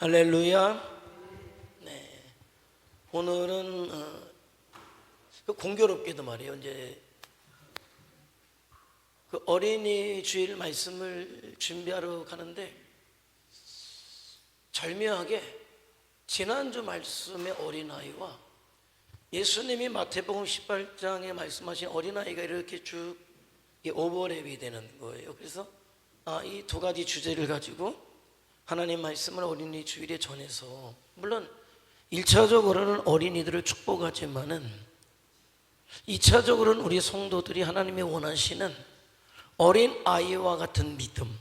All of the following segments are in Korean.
할렐루야. 네. 오늘은 공교롭게도 말이에요. 이제 그 어린이 주일 말씀을 준비하러 가는데 절묘하게 지난주 말씀의 어린아이와 예수님이 마태복음 18장에 말씀하신 어린아이가 이렇게 쭉 오버랩이 되는 거예요. 그래서 이 두 가지 주제를 가지고 하나님 말씀을 어린이 주일에 전해서, 물론 1차적으로는 어린이들을 축복하지만은 2차적으로는 우리 성도들이 하나님이 원하시는 어린아이와 같은 믿음,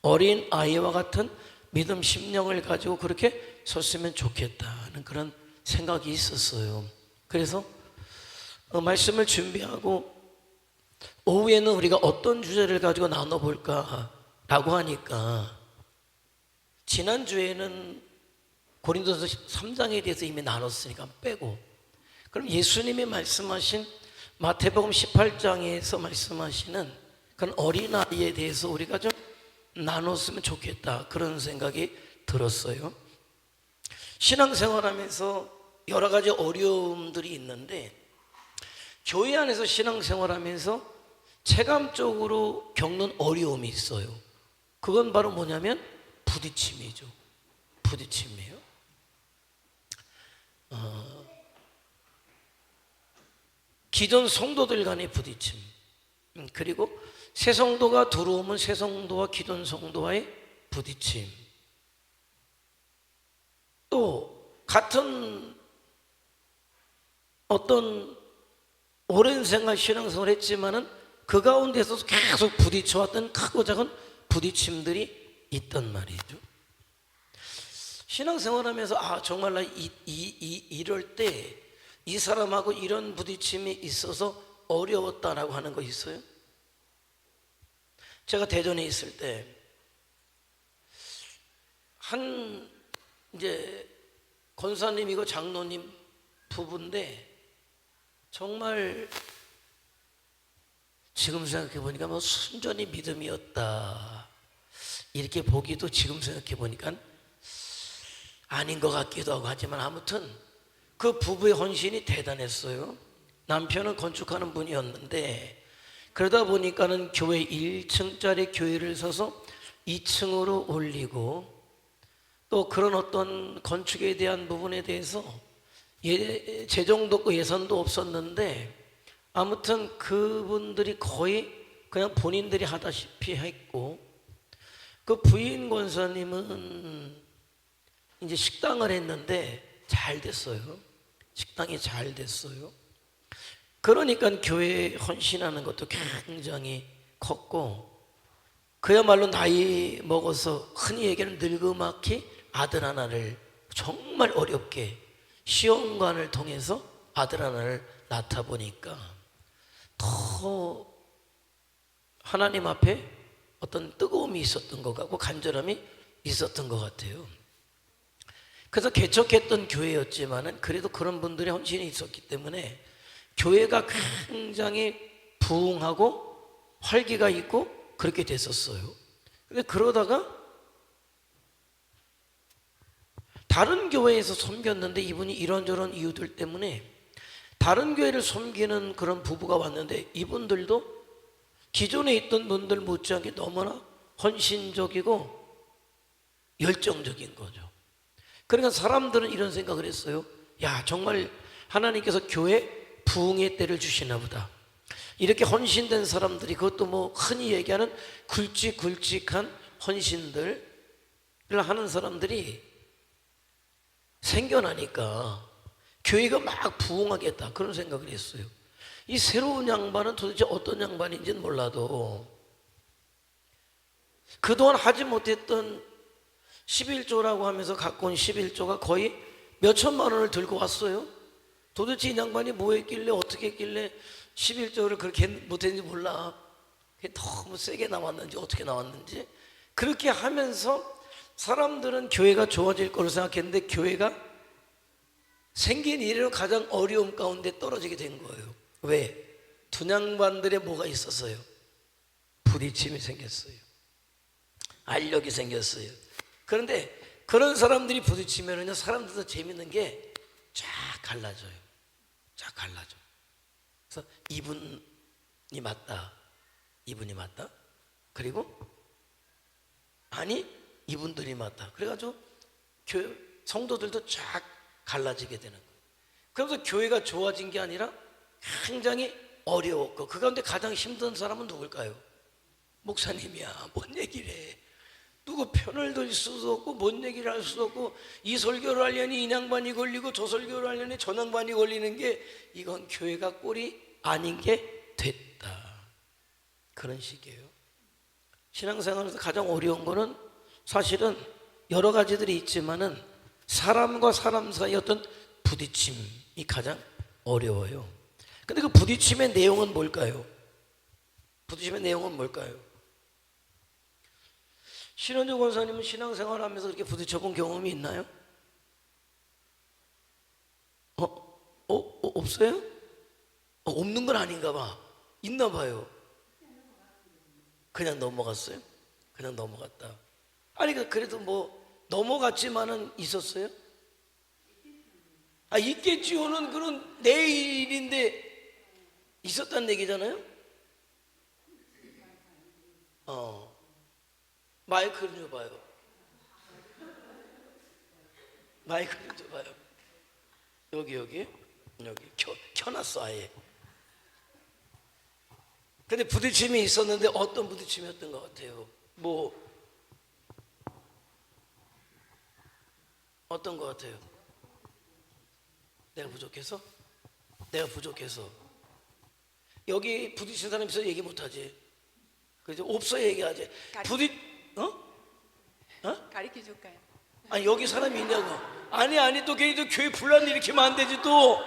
어린아이와 같은 믿음 심령을 가지고 그렇게 섰으면 좋겠다는 그런 생각이 있었어요. 그래서 말씀을 준비하고 오후에는 우리가 어떤 주제를 가지고 나눠볼까 라고 하니까, 지난주에는 고린도서 3장에 대해서 이미 나눴으니까 빼고, 그럼 예수님이 말씀하신 마태복음 18장에서 말씀하시는 그런 어린아이에 대해서 우리가 좀 나눴으면 좋겠다, 그런 생각이 들었어요. 신앙생활하면서 여러 가지 어려움들이 있는데, 교회 안에서 신앙생활하면서 체감적으로 겪는 어려움이 있어요. 그건 바로 뭐냐면 부딪힘이죠. 부딪힘이에요. 기존 성도들 간의 부딪힘, 그리고 새 성도가 들어오면 새 성도와 기존 성도와의 부딪힘, 또 같은 어떤 오랜 생활 신앙생활을 했지만은 그 가운데서 계속 부딪혀왔던 크고 작은 부딪힘들이 있단 말이죠. 신앙생활하면서 정말 나 이럴 때 이 사람하고 이런 부딪힘이 있어서 어려웠다라고 하는 거 있어요? 제가 대전에 있을 때 한 이제 권사님이고 장로님 부부인데, 정말 지금 생각해 보니까 뭐 순전히 믿음이었다, 이렇게 보기도 지금 생각해 보니까 아닌 것 같기도 하고 하지만, 아무튼 그 부부의 헌신이 대단했어요. 남편은 건축하는 분이었는데, 그러다 보니까는 교회 1층짜리 교회를 서서 2층으로 올리고, 또 그런 어떤 건축에 대한 부분에 대해서 재정도 없고 예산도 없었는데, 아무튼 그분들이 거의 그냥 본인들이 하다시피 했고, 그 부인 권사님은 이제 식당을 했는데 잘 됐어요. 식당이 잘 됐어요. 그러니까 교회에 헌신하는 것도 굉장히 컸고, 그야말로 나이 먹어서 흔히 얘기하는 늙음아키 아들 하나를 정말 어렵게 시험관을 통해서 아들 하나를 낳다 보니까 더 하나님 앞에 어떤 뜨거움이 있었던 것 같고 간절함이 있었던 것 같아요. 그래서 개척했던 교회였지만은 그래도 그런 분들의 헌신이 있었기 때문에 교회가 굉장히 부흥하고 활기가 있고 그렇게 됐었어요. 근데 그러다가 다른 교회에서 섬겼는데, 이분이 이런저런 이유들 때문에 다른 교회를 섬기는 그런 부부가 왔는데, 이분들도 기존에 있던 분들 못지않게 너무나 헌신적이고 열정적인 거죠. 그러니까 사람들은 이런 생각을 했어요. 야, 정말 하나님께서 교회 부흥의 때를 주시나 보다. 이렇게 헌신된 사람들이, 그것도 뭐 흔히 얘기하는 굵직굵직한 헌신들을 하는 사람들이 생겨나니까 교회가 막 부흥하겠다, 그런 생각을 했어요. 이 새로운 양반은 도대체 어떤 양반인지는 몰라도 그동안 하지 못했던 11조라고 하면서 갖고 온 11조가 거의 몇 천만 원을 들고 왔어요. 도대체 이 양반이 뭐 했길래 어떻게 했길래 11조를 그렇게 못했는지 몰라. 너무 세게 나왔는지 어떻게 나왔는지. 그렇게 하면서 사람들은 교회가 좋아질 거로 생각했는데, 교회가 생긴 이래로 가장 어려움 가운데 떨어지게 된 거예요. 왜? 두 양반들의 뭐가 있었어요? 부딪힘이 생겼어요. 알력이 생겼어요. 그런데 그런 사람들이 부딪히면은요, 사람들도 재밌는 게 쫙 갈라져요. 쫙 갈라져. 그래서 이분이 맞다, 이분이 맞다. 그리고 아니 이분들이 맞다. 그래가지고 성도들도 쫙 갈라지게 되는 거예요. 그러면서 교회가 좋아진 게 아니라 굉장히 어려웠고, 그 가운데 가장 힘든 사람은 누굴까요? 목사님이야. 뭔 얘기를 해. 누구 편을 들 수도 없고 뭔 얘기를 할 수도 없고, 이 설교를 하려니 이 양반이 걸리고 저 설교를 하려니 저 양반이 걸리는 게, 이건 교회가 꼴이 아닌 게 됐다. 그런 식이에요. 신앙생활에서 가장 어려운 거는 사실은 여러 가지들이 있지만은 사람과 사람 사이 어떤 부딪힘이 가장 어려워요. 근데 그 부딪힘의 내용은 뭘까요? 부딪힘의 내용은 뭘까요? 신원주 권사님은 신앙생활 하면서 그렇게 부딪혀 본 경험이 있나요? 없어요? 없는 건 아닌가 봐. 있나 봐요. 그냥 넘어갔어요? 그냥 넘어갔다. 아니, 그래도 뭐 넘어갔지만은 있었어요? 있겠지요는 그런 내일인데 있었다는 얘기잖아요? 마이크를 줘봐요. 마이크를 줘봐요. 여기 켜놨어 아예. 근데 부딪힘이 있었는데 어떤 부딪힘이었던 것 같아요? 뭐 어떤 것 같아요? 내가 부족해서? 내가 부족해서. 여기 부딪힌 사람 있어 얘기 못하지. 그죠? 없어 얘기하지. 가르쳐 줄까요? 아니 여기 사람이 있냐고. 아니 또 걔도 교회 분란 일으키면 안 되지 또.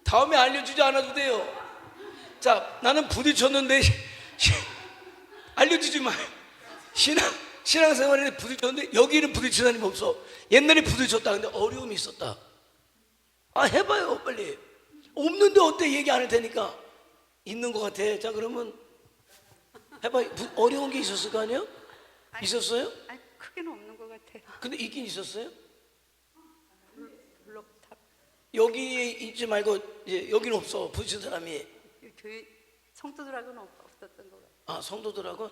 다음에 알려주지 않아도 돼요. 자, 나는 부딪혔는데 알려주지 마요. 신앙생활에 부딪혔는데 여기는 부딪힌 사람이 없어. 옛날에 부딪혔다. 근데 어려움이 있었다. 해봐요 빨리. 없는데 어때? 얘기 안 할 테니까. 있는 것 같아. 자, 그러면 해봐요. 어려운 게 있었을 거 아니에요? 있었어요? 크게는 없는 것 같아요. 근데 있긴 있었어요? 블록탑 여기에 있지 말고 이제 여기는 없어. 부딪힌 사람이. 교회 성도들하고는 없었던 것 같아요. 성도들하고?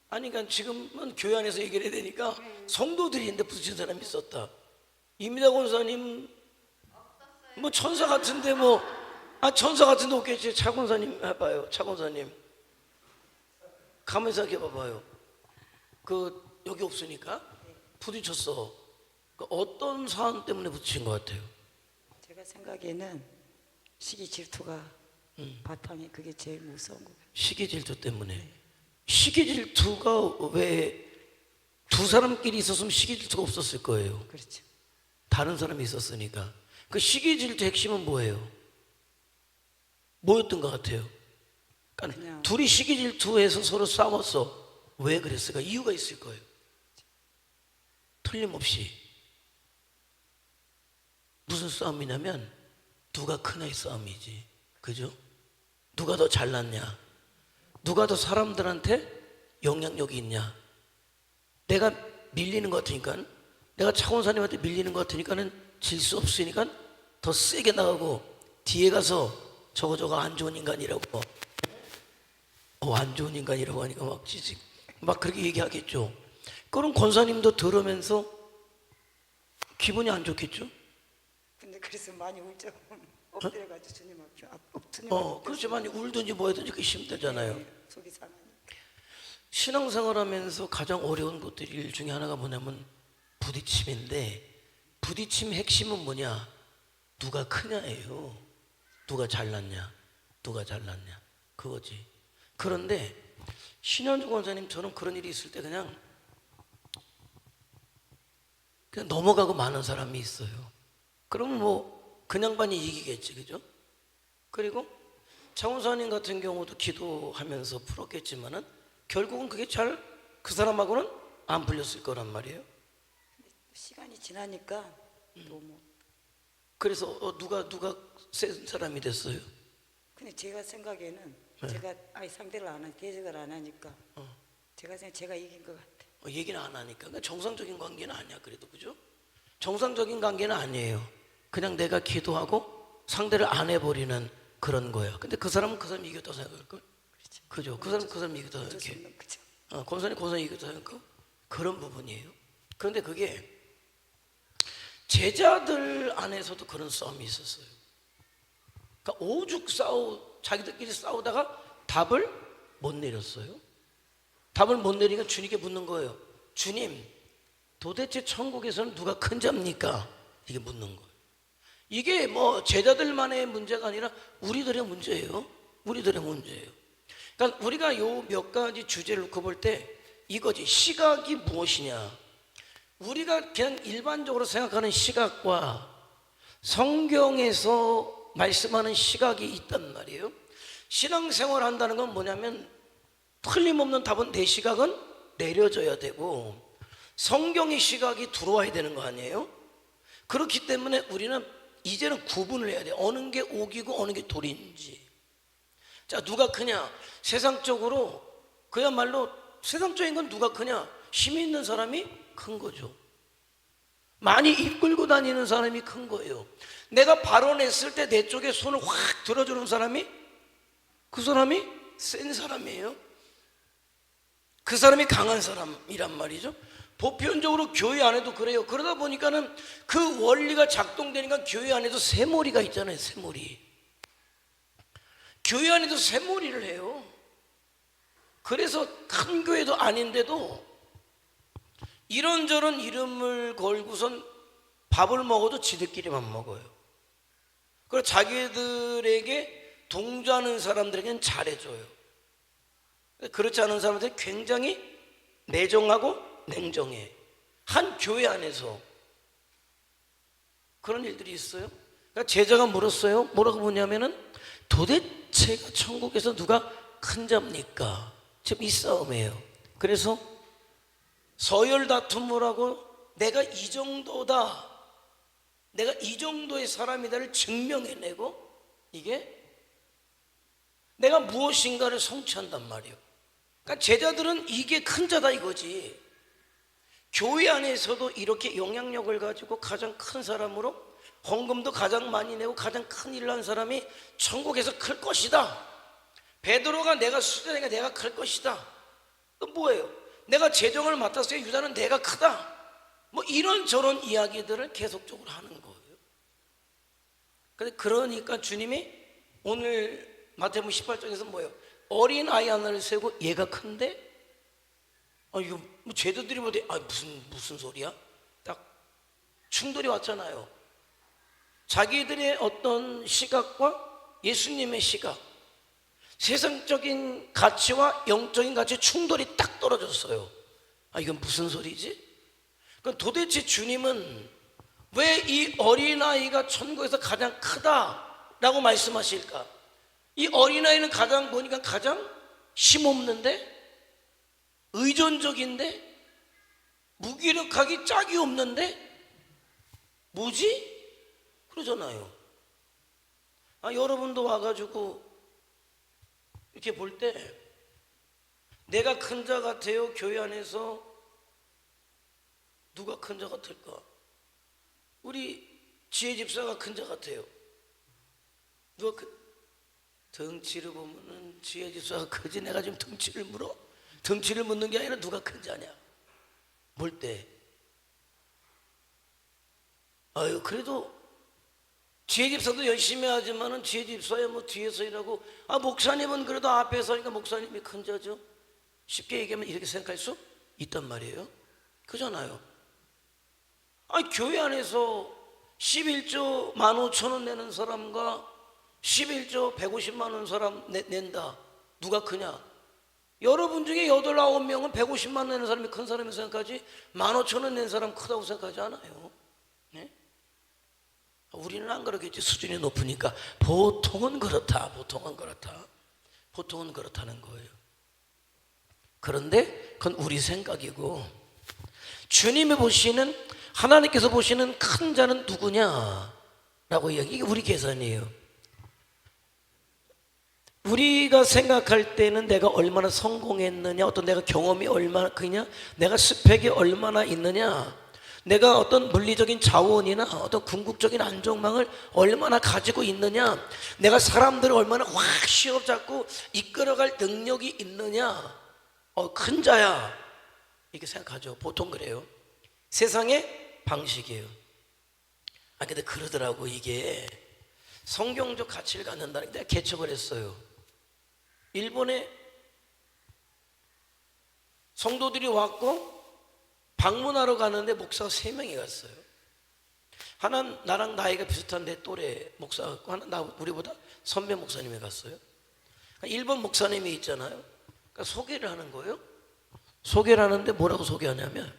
아니, 그러니까 지금은 교회 안에서 얘기를 해야 되니까 성도들이 있는데 부딪힌 사람이 있었다. 이미다 권사님 뭐 천사 같은데 천사 같은데 없겠지. 차 권사님 해봐요. 차 권사님 가만히 생각해 봐봐요. 여기 없으니까 부딪혔어. 어떤 사안 때문에 부딪힌 것 같아요? 제가 생각에는 시기 질투가 바탕에 그게 제일 무서운 것 같아요. 시기 질투 때문에. 시기 질투가 왜 두 사람끼리 있었으면 시기 질투가 없었을 거예요. 그렇죠. 다른 사람이 있었으니까. 그 시기 질투 핵심은 뭐예요? 뭐였던 것 같아요? 그러니까 그냥 둘이 시기 질투해서 서로 싸웠어. 왜 그랬을까? 이유가 있을 거예요. 틀림없이. 무슨 싸움이냐면 누가 크냐의 싸움이지. 그죠? 누가 더 잘났냐? 누가 더 사람들한테 영향력이 있냐? 내가 밀리는 것 같으니까, 내가 차원사님한테 밀리는 것 같으니까는 질 수 없으니까 더 세게 나가고, 뒤에 가서 저거 안 좋은 인간이라고, 안 좋은 인간이라고 하니까 막 그렇게 얘기하겠죠. 그럼 권사님도 들으면서 기분이 안 좋겠죠? 근데 그래서 많이 울죠. 엎드려가지고 주님 앞에 그렇지. 많이 울든지 뭐 하든지 그게 힘들잖아요. 속이 상하니까. 신앙생활 하면서 가장 어려운 것들 중에 하나가 뭐냐면 부딪힘인데, 부딪힘 핵심은 뭐냐? 누가 크냐예요. 누가 잘났냐? 누가 잘났냐? 그거지. 그런데 신현주 권사님, 저는 그런 일이 있을 때 그냥 넘어가고 마는 사람이 있어요. 그러면 그 양반이 이기겠지, 그죠? 그리고 차원사님 같은 경우도 기도하면서 풀었겠지만은 결국은 그게 그 사람하고는 안 풀렸을 거란 말이에요. 시간이 지나니까 너무. 그래서 누가 센 사람이 됐어요? 근데 제가 생각에는 제가 상대를 안 한, 대적을 안 하니까 제가 이긴 것 같아요. 얘기는 안 하니까. 그러니까 정상적인 관계는 아니야. 그래도 그죠? 정상적인 관계는 아니에요. 그냥 내가 기도하고 상대를 안 해버리는 그런 거야. 근데 그 사람은 그 사람 이겼다고 생각할걸? 그죠? 그 사람은 그 사람 이겼다고 생각해. 고선이 이겼다고 생각하고 그런 부분이에요. 그런데 그게 제자들 안에서도 그런 싸움이 있었어요. 그러니까 오죽 자기들끼리 싸우다가 답을 못 내렸어요. 답을 못 내리니까 주님께 묻는 거예요. 주님, 도대체 천국에서는 누가 큰 자입니까? 이게 묻는 거예요. 이게 뭐 제자들만의 문제가 아니라 우리들의 문제예요. 우리들의 문제예요. 그러니까 우리가 요 몇 가지 주제를 놓고 볼 때 이거지. 시각이 무엇이냐? 우리가 그냥 일반적으로 생각하는 시각과 성경에서 말씀하는 시각이 있단 말이에요. 신앙생활 한다는 건 뭐냐면 틀림없는 답은 내 시각은 내려져야 되고 성경의 시각이 들어와야 되는 거 아니에요? 그렇기 때문에 우리는 이제는 구분을 해야 돼. 어느 게 옥이고 어느 게 돌인지. 자, 누가 크냐? 세상적으로 그야말로 세상적인 건 누가 크냐? 힘이 있는 사람이 큰 거죠. 많이 이끌고 다니는 사람이 큰 거예요. 내가 발언했을 때 내 쪽에 손을 확 들어주는 사람이 그 사람이 센 사람이에요. 그 사람이 강한 사람이란 말이죠. 보편적으로 교회 안에도 그래요. 그러다 보니까는 그 원리가 작동되니까 교회 안에도 새머리가 있잖아요. 새머리. 교회 안에도 새머리를 해요. 그래서 큰 교회도 아닌데도 이런저런 이름을 걸고선 밥을 먹어도 지들끼리만 먹어요. 그리고 자기들에게 동조하는 사람들에게는 잘해줘요. 그렇지 않은 사람들은 굉장히 내정하고 냉정해. 한 교회 안에서 그런 일들이 있어요. 그러니까 제자가 물었어요. 뭐라고 묻냐면은 도대체가 천국에서 누가 큰 자입니까? 지금 이 싸움이에요. 그래서 서열 다툼을 하고 내가 이 정도다, 내가 이 정도의 사람이다를 증명해내고 이게 내가 무엇인가를 성취한단 말이에요. 그러니까 제자들은 이게 큰 자다 이거지. 교회 안에서도 이렇게 영향력을 가지고 가장 큰 사람으로 헌금도 가장 많이 내고 가장 큰 일을 한 사람이 천국에서 클 것이다. 베드로가 내가 수제니까 내가 클 것이다. 또 뭐예요? 내가 재정을 맡았어요. 유다는 내가 크다. 뭐 이런저런 이야기들을 계속적으로 하는 거예요. 그러니까 주님이 오늘 마태복음 18장에서 뭐예요? 어린 아이 하나를 세우고 얘가 큰데? 이거 뭐 제자들이 보되 무슨 소리야? 딱 충돌이 왔잖아요. 자기들의 어떤 시각과 예수님의 시각, 세상적인 가치와 영적인 가치 충돌이 딱 떨어졌어요. 이건 무슨 소리지? 그럼 도대체 주님은 왜 이 어린아이가 천국에서 가장 크다라고 말씀하실까? 이 어린아이는 가장 보니까 가장 힘없는데, 의존적인데, 무기력하기 짝이 없는데 뭐지? 그러잖아요. 여러분도 와가지고 이렇게 볼 때 내가 큰 자 같아요? 교회 안에서 누가 큰 자 같을까? 우리 지혜 집사가 큰 자 같아요. 누가 덩치를 보면은 지혜 집사가 크지. 내가 지금 덩치를 물어? 덩치를 묻는 게 아니라 누가 큰 자냐? 볼 때. 그래도 지혜 집사도 열심히 하지만은 지혜 집사야 뭐 뒤에서 일하고, 목사님은 그래도 앞에서 하니까 목사님이 큰 자죠. 쉽게 얘기하면 이렇게 생각할 수 있단 말이에요. 그잖아요. 교회 안에서 11조 15,000원 내는 사람과 11조 150만 원 사람 낸다. 누가 크냐? 여러분 중에 8, 9명은 150만 원 내는 사람이 큰 사람이 생각하지 15,000원 내는 사람 크다고 생각하지 않아요. 네? 우리는 안 그러겠지. 수준이 높으니까. 보통은 그렇다. 보통은 그렇다는 거예요. 그런데 그건 우리 생각이고, 주님이 보시는, 하나님께서 보시는 큰 자는 누구냐라고 이야기. 이게 우리 계산이에요. 우리가 생각할 때는 내가 얼마나 성공했느냐, 어떤 내가 경험이 얼마나 크냐, 내가 스펙이 얼마나 있느냐, 내가 어떤 물리적인 자원이나 어떤 궁극적인 안정망을 얼마나 가지고 있느냐, 내가 사람들을 얼마나 확 씌워잡고 이끌어갈 능력이 있느냐, 큰 자야, 이렇게 생각하죠. 보통 그래요. 세상의 방식이에요. 근데 그러더라고. 이게 성경적 가치를 갖는다는 게, 내가 개척을 했어요. 일본에 성도들이 왔고 방문하러 가는데 목사가 3명이 갔어요. 하나는 나랑 나이가 비슷한 내 또래 목사 같고, 하나 우리보다 선배 목사님이 갔어요. 일본 목사님이 있잖아요. 그러니까 소개를 하는 거예요. 소개를 하는데 뭐라고 소개하냐면,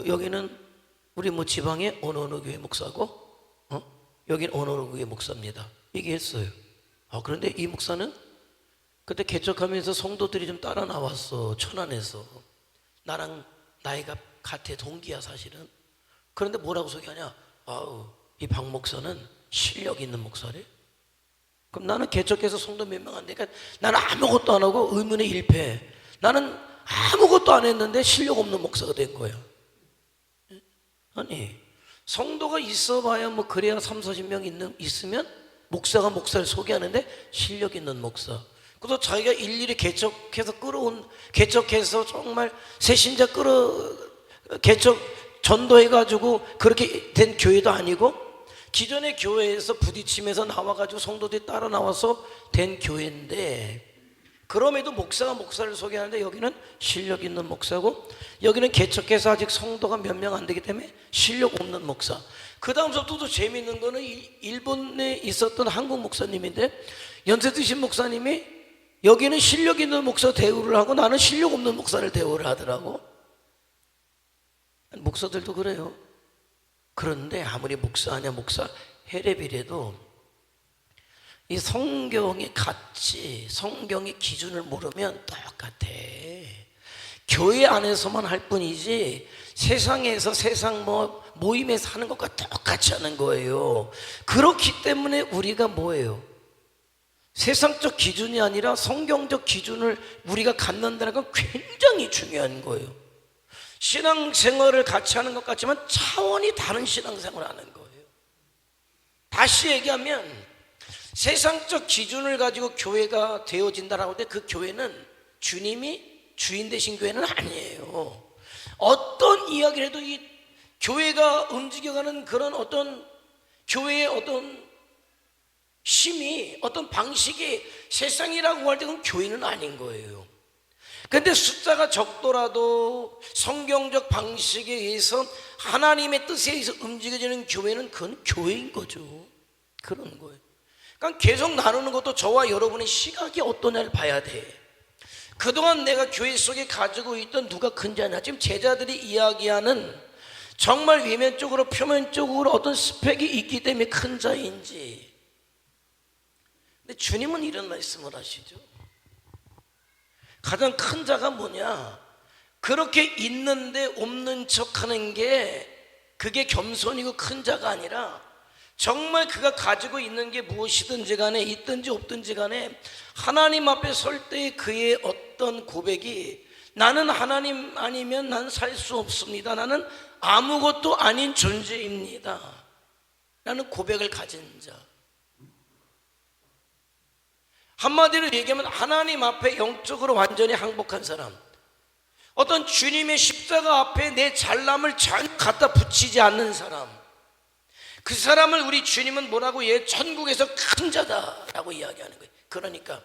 여기는 우리 뭐 지방의 어느 교회 목사고, 여기는 어느 교회 목사입니다, 얘기했어요. 그런데 이 목사는 그때 개척하면서 성도들이 좀 따라 나왔어. 천안에서. 나랑 나이가 같아, 동기야 사실은. 그런데 뭐라고 소개하냐, 이 박 목사는 실력 있는 목사래. 그럼 나는 개척해서 성도 몇 명 안 되니까 나는 아무것도 안 하고 의문의 일패, 나는 아무것도 안 했는데 실력 없는 목사가 된 거야. 아니, 성도가 있어봐야 뭐 그래야 30-40명 있으면 목사가 목사를 소개하는데 실력 있는 목사. 그래서 자기가 일일이 개척해서 정말 새신자 개척 전도해가지고 그렇게 된 교회도 아니고, 기존의 교회에서 부딪히면서 나와가지고 성도들이 따라 나와서 된 교회인데, 그럼에도 목사가 목사를 소개하는데 여기는 실력 있는 목사고, 여기는 개척해서 아직 성도가 몇 명 안 되기 때문에 실력 없는 목사. 그 다음부터 또 재미있는 거는 일본에 있었던 한국 목사님인데, 연세 드신 목사님이 여기는 실력 있는 목사 대우를 하고 나는 실력 없는 목사를 대우를 하더라고. 목사들도 그래요. 그런데 아무리 목사 헤레비래도 이 성경의 가치, 성경의 기준을 모르면 똑같아. 교회 안에서만 할 뿐이지 세상에서 세상 모임에서 하는 것과 똑같이 하는 거예요. 그렇기 때문에 우리가 뭐예요? 세상적 기준이 아니라 성경적 기준을 우리가 갖는다는 건 굉장히 중요한 거예요. 신앙생활을 같이 하는 것 같지만 차원이 다른 신앙생활을 하는 거예요. 다시 얘기하면 세상적 기준을 가지고 교회가 되어진다라고 할 때 그 교회는 주님이 주인 되신 교회는 아니에요. 어떤 이야기를 해도 이 교회가 움직여가는 그런 어떤 교회의 어떤 심이, 어떤 방식이 세상이라고 할 때 그건 교회는 아닌 거예요. 근데 숫자가 적더라도 성경적 방식에 의해서 하나님의 뜻에 의해서 움직여지는 교회는 그건 교회인 거죠. 그런 거예요. 그러니까 계속 나누는 것도 저와 여러분의 시각이 어떠냐를 봐야 돼. 그동안 내가 교회 속에 가지고 있던 누가 큰 자냐, 지금 제자들이 이야기하는 정말 외면적으로 표면적으로 어떤 스펙이 있기 때문에 큰 자인지. 근데 주님은 이런 말씀을 하시죠. 가장 큰 자가 뭐냐? 그렇게 있는데 없는 척하는 게 그게 겸손이고 큰 자가 아니라, 정말 그가 가지고 있는 게 무엇이든지 간에, 있든지 없든지 간에 하나님 앞에 설 때 그의 어떤 고백이, 나는 하나님 아니면 난 살 수 없습니다, 나는 아무것도 아닌 존재입니다 라는 고백을 가진 자. 한마디로 얘기하면 하나님 앞에 영적으로 완전히 항복한 사람, 어떤 주님의 십자가 앞에 내 잘남을 전혀 갖다 붙이지 않는 사람, 그 사람을 우리 주님은 뭐라고 천국에서 큰 자다라고 이야기하는 거예요. 그러니까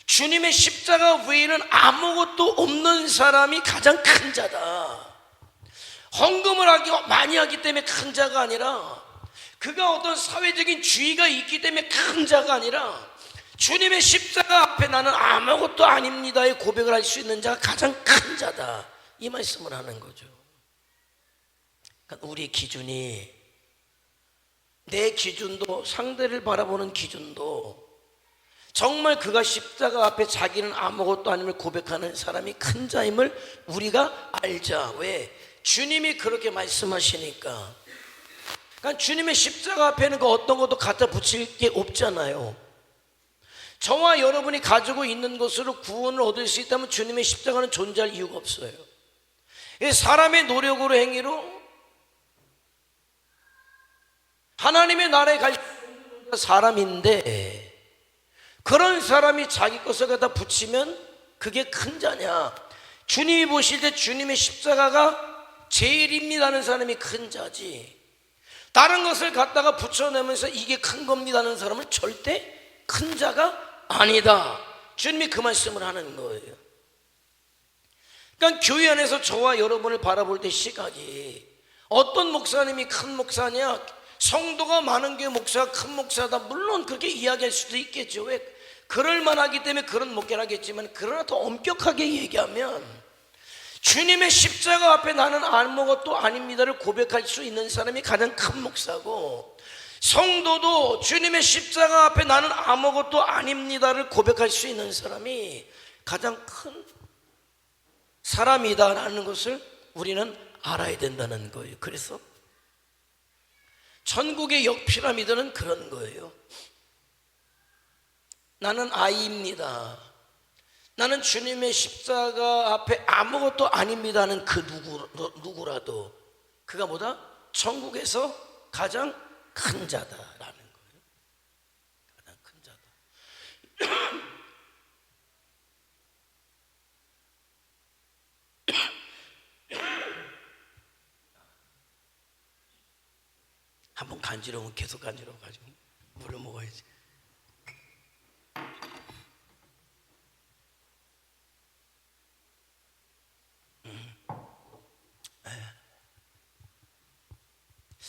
주님의 십자가 외에는 아무것도 없는 사람이 가장 큰 자다. 헌금을 많이 하기 때문에 큰 자가 아니라, 그가 어떤 사회적인 주의가 있기 때문에 큰 자가 아니라, 주님의 십자가 앞에 나는 아무것도 아닙니다의 고백을 할 수 있는 자가 가장 큰 자다, 이 말씀을 하는 거죠. 그러니까 우리 기준이, 내 기준도, 상대를 바라보는 기준도 정말 그가 십자가 앞에 자기는 아무것도 아님을 고백하는 사람이 큰 자임을 우리가 알자. 왜? 주님이 그렇게 말씀하시니까. 그러니까 주님의 십자가 앞에는 그 어떤 것도 갖다 붙일 게 없잖아요. 저와 여러분이 가지고 있는 것으로 구원을 얻을 수 있다면 주님의 십자가는 존재할 이유가 없어요. 사람의 노력으로 행위로 하나님의 나라에 갈 사람인데 그런 사람이 자기 것을 갖다 붙이면 그게 큰 자냐? 주님이 보실 때 주님의 십자가가 제일입니다는 사람이 큰 자지, 다른 것을 갖다가 붙여내면서 이게 큰 겁니다는 사람은 절대 큰 자가 아니다. 주님이 그 말씀을 하는 거예요. 그러니까 교회 안에서 저와 여러분을 바라볼 때 시각이 어떤 목사님이 큰 목사냐, 성도가 많은 게 목사가 큰 목사다, 물론 그렇게 이야기할 수도 있겠죠. 왜? 그럴 만하기 때문에 그런 목회를 하겠지만, 그러나 더 엄격하게 얘기하면 주님의 십자가 앞에 나는 아무것도 아닙니다를 고백할 수 있는 사람이 가장 큰 목사고, 성도도 주님의 십자가 앞에 나는 아무것도 아닙니다를 고백할 수 있는 사람이 가장 큰 사람이다라는 것을 우리는 알아야 된다는 거예요. 그래서 천국의 역피라미드는 그런 거예요. 나는 아이입니다, 나는 주님의 십자가 앞에 아무것도 아닙니다는 그 누구라도 그가 뭐다? 천국에서 가장 큰 자다라는 거예요. 가장 큰 자다. 한번 간지러우면 계속 간지러워가지고 물을 먹어야지.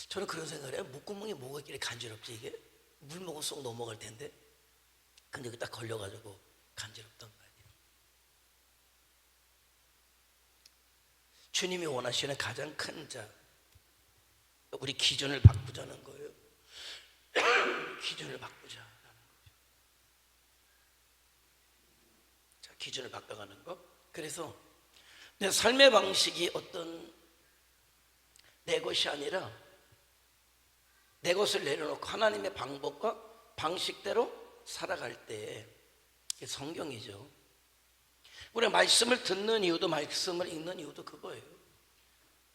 저는 그런 생각을 해요. 목구멍에 뭐가 있길래 간지럽지 이게? 물 먹으면 쏙 넘어갈 텐데. 근데 딱 걸려가지고 간지럽단 말이에요. 주님이 원하시는 가장 큰 자, 우리 기준을 바꾸자는 거예요. 기준을 바꾸자라는 거죠. 자, 기준을 바꿔가는 거. 그래서 내 삶의 방식이 어떤 내 것이 아니라 내 것을 내려놓고 하나님의 방법과 방식대로 살아갈 때, 이게 성경이죠. 우리가 말씀을 듣는 이유도, 말씀을 읽는 이유도 그거예요.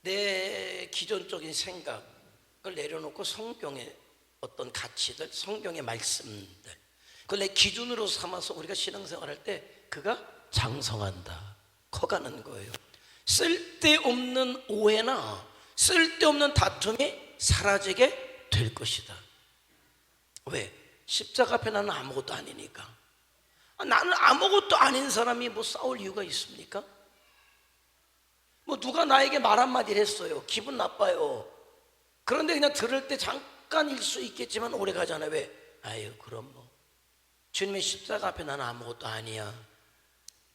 내 기존적인 생각을 내려놓고 성경의 어떤 가치들, 성경의 말씀들, 그걸 내 기준으로 삼아서 우리가 신앙생활할 때 그가 장성한다, 커가는 거예요. 쓸데없는 오해나 쓸데없는 다툼이 사라지게 될 것이다. 왜? 십자가 앞에 나는 아무것도 아니니까. 나는 아무것도 아닌 사람이 뭐 싸울 이유가 있습니까? 뭐 누가 나에게 말 한마디를 했어요, 기분 나빠요. 그런데 그냥 들을 때 잠깐일 수 있겠지만 오래 가잖아요. 왜? 아유 그럼 뭐 주님의 십자가 앞에 나는 아무것도 아니야.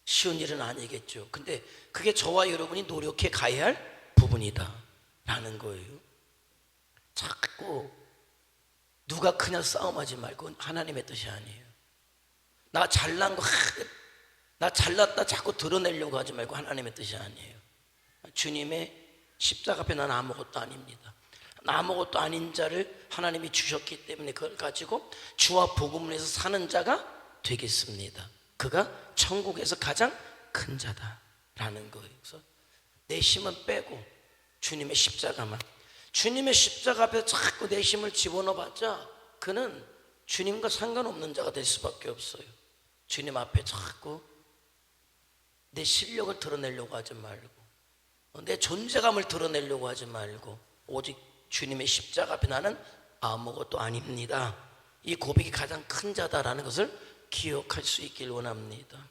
쉬운 일은 아니겠죠. 근데 그게 저와 여러분이 노력해 가야 할 부분이다 라는 거예요. 자꾸 누가 크냐 싸움하지 말고, 하나님의 뜻이 아니에요. 나 잘난 거, 나 잘났다 자꾸 드러내려고 하지 말고 하나님의 뜻이 아니에요. 주님의 십자가 앞에 나는 아무것도 아닙니다. 아무것도 아닌 자를 하나님이 주셨기 때문에 그걸 가지고 주와 복음을 해서 사는 자가 되겠습니다. 그가 천국에서 가장 큰 자다라는 거예요. 그래서 내심은 빼고 주님의 십자가만, 주님의 십자가 앞에 자꾸 내심을 집어넣어봤자 그는 주님과 상관없는 자가 될 수밖에 없어요. 주님 앞에 자꾸 내 실력을 드러내려고 하지 말고, 내 존재감을 드러내려고 하지 말고, 오직 주님의 십자가 앞에 나는 아무것도 아닙니다, 이 고백이 가장 큰 자다라는 것을 기억할 수 있길 원합니다.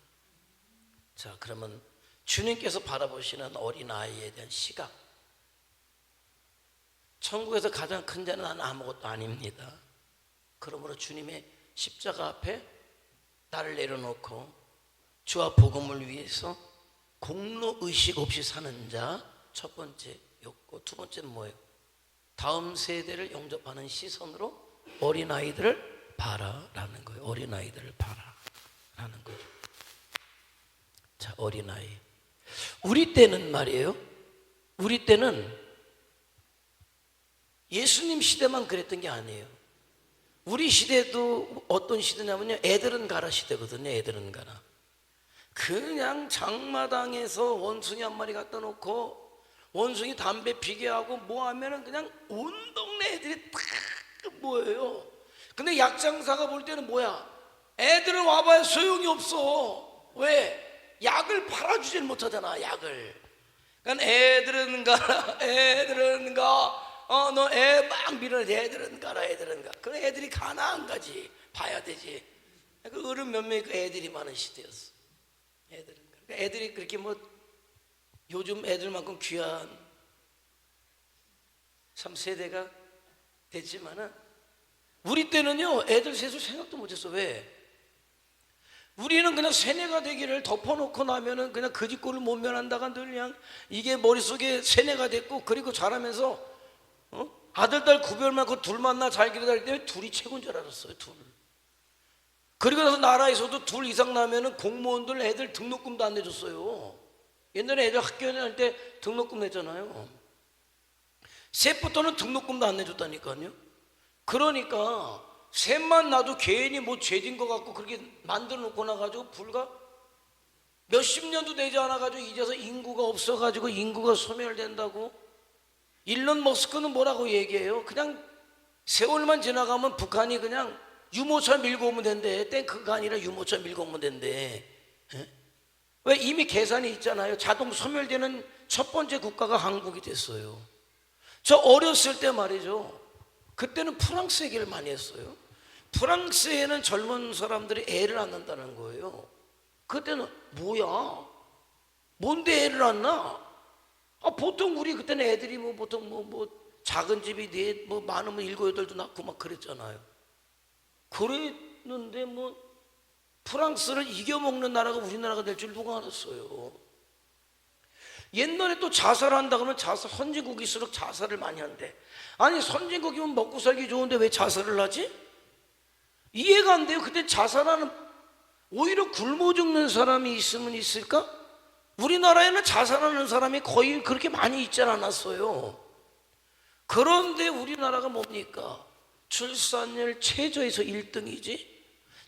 자, 그러면 주님께서 바라보시는 어린아이에 대한 시각, 천국에서 가장 큰 자는 나는 아무것도 아닙니다. 그러므로 주님의 십자가 앞에 나를 내려놓고 주와 복음을 위해서 공로의식 없이 사는 자, 첫 번째였고, 두 번째는 뭐예요? 다음 세대를 영접하는 시선으로 어린아이들을 봐라라는 거예요. 어린아이들을 봐라라는 거죠. 자, 어린아이. 우리 때는 말이에요, 우리 때는 예수님 시대만 그랬던 게 아니에요. 우리 시대도 어떤 시대냐면요, 애들은 가라 시대거든요. 애들은 가라. 그냥 장마당에서 원숭이 한 마리 갖다 놓고 원숭이 담배 피게 하고 뭐 하면은 그냥 온 동네 애들이 다 모여요. 근데 약장사가 볼 때는 뭐야? 애들은 와봐야 소용이 없어. 왜? 약을 팔아주질 못하잖아, 약을. 그러니까 애들은 가라, 애들은 가. 너 애 막 밀어내. 애들은 가라, 애들은 가. 그 애들이 가나 안 가지 봐야 되지. 그 어른 몇 명이 그 애들이 많은 시대였어. 애들은 가. 그러니까 애들이 그렇게 뭐 요즘 애들만큼 귀한 참 세대가 됐지만은 우리 때는요 애들 셋을 생각도 못했어. 왜? 우리는 그냥 세뇌가 되기를 덮어놓고 나면은 그냥 그 짓꼴을 못 면한다가 늘 그냥 이게 머릿속에 세뇌가 됐고, 그리고 자라면서 아들 딸 구별 많고 둘 만나 잘 기르다 때 둘이 최고인 줄 알았어요. 둘. 그리고 나서 나라에서도 둘 이상 나면은 공무원들 애들 등록금도 안 내줬어요. 옛날에 애들 학교 다닐 때 등록금 냈잖아요. 셋부터는 등록금도 안 내줬다니까요. 그러니까 셋만 나도 괜히 뭐 죄진 것 같고 그렇게 만들어 놓고 나가지고 불과 몇십 년도 되지 않아가지고 이제서 인구가 없어가지고 인구가 소멸된다고. 일론 머스크는 뭐라고 얘기해요? 그냥 세월만 지나가면 북한이 그냥 유모차 밀고 오면 된대. 탱크가 아니라 유모차 밀고 오면 된대. 왜? 이미 계산이 있잖아요. 자동 소멸되는 첫 번째 국가가 한국이 됐어요. 저 어렸을 때 말이죠, 그때는 프랑스 얘기를 많이 했어요. 프랑스에는 젊은 사람들이 애를 안 낳는다는 거예요. 그때는 뭐야? 뭔데 애를 안 낳아? 보통 우리 그때는 애들이 뭐 보통 뭐 작은 집이 네 뭐 많으면 7, 8도 낳고 막 그랬잖아요. 그랬는데 뭐 프랑스를 이겨먹는 나라가 우리나라가 될 줄 누가 알았어요. 옛날에 또 자살한다 그러면 선진국일수록 자살을 많이 한대. 아니 선진국이면 먹고 살기 좋은데 왜 자살을 하지? 이해가 안 돼요. 그때 자살하는, 오히려 굶어 죽는 사람이 있으면 있을까? 우리나라에는 자살하는 사람이 거의 그렇게 많이 있지 않았어요. 그런데 우리나라가 뭡니까? 출산율 최저에서 1등이지,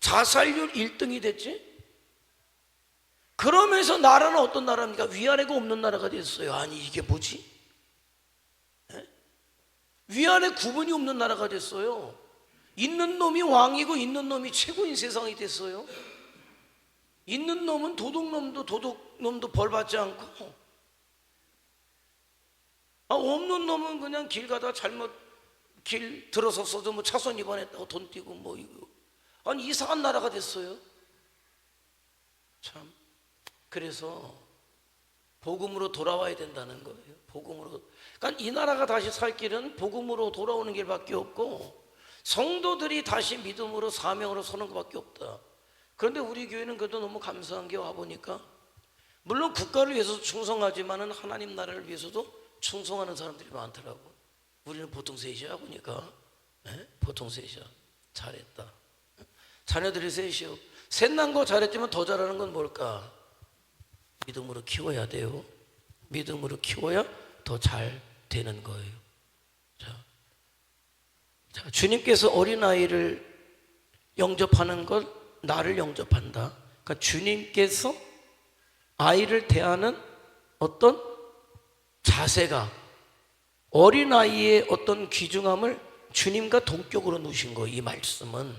자살률 1등이 됐지. 그러면서 나라는 어떤 나라입니까? 위아래가 없는 나라가 됐어요. 아니 이게 뭐지? 위아래 구분이 없는 나라가 됐어요. 있는 놈이 왕이고 있는 놈이 최고인 세상이 됐어요. 있는 놈은 도둑놈도 벌 받지 않고, 없는 놈은 그냥 길 가다 잘못 길 들어섰어도 뭐 차선 위반했다고 돈 떼고 뭐 이거. 아니 이상한 나라가 됐어요. 참. 그래서 복음으로 돌아와야 된다는 거예요. 복음으로. 그러니까 이 나라가 다시 살 길은 복음으로 돌아오는 길밖에 없고, 성도들이 다시 믿음으로 사명으로 서는 것밖에 없다. 그런데 우리 교회는 그래도 너무 감사한 게 와보니까, 물론 국가를 위해서 충성하지만은 하나님 나라를 위해서도 충성하는 사람들이 많더라고. 우리는 보통 셋이야 보니까. 보통 셋이야. 잘했다. 자녀들이 셋이요. 셋 난 거 잘했지만 더 잘하는 건 뭘까? 믿음으로 키워야 돼요. 믿음으로 키워야 더 잘 되는 거예요. 자, 주님께서 어린아이를 영접하는 걸 나를 영접한다. 그러니까 주님께서 아이를 대하는 어떤 자세가 어린아이의 어떤 귀중함을 주님과 동격으로 놓으신 거예요. 이 말씀은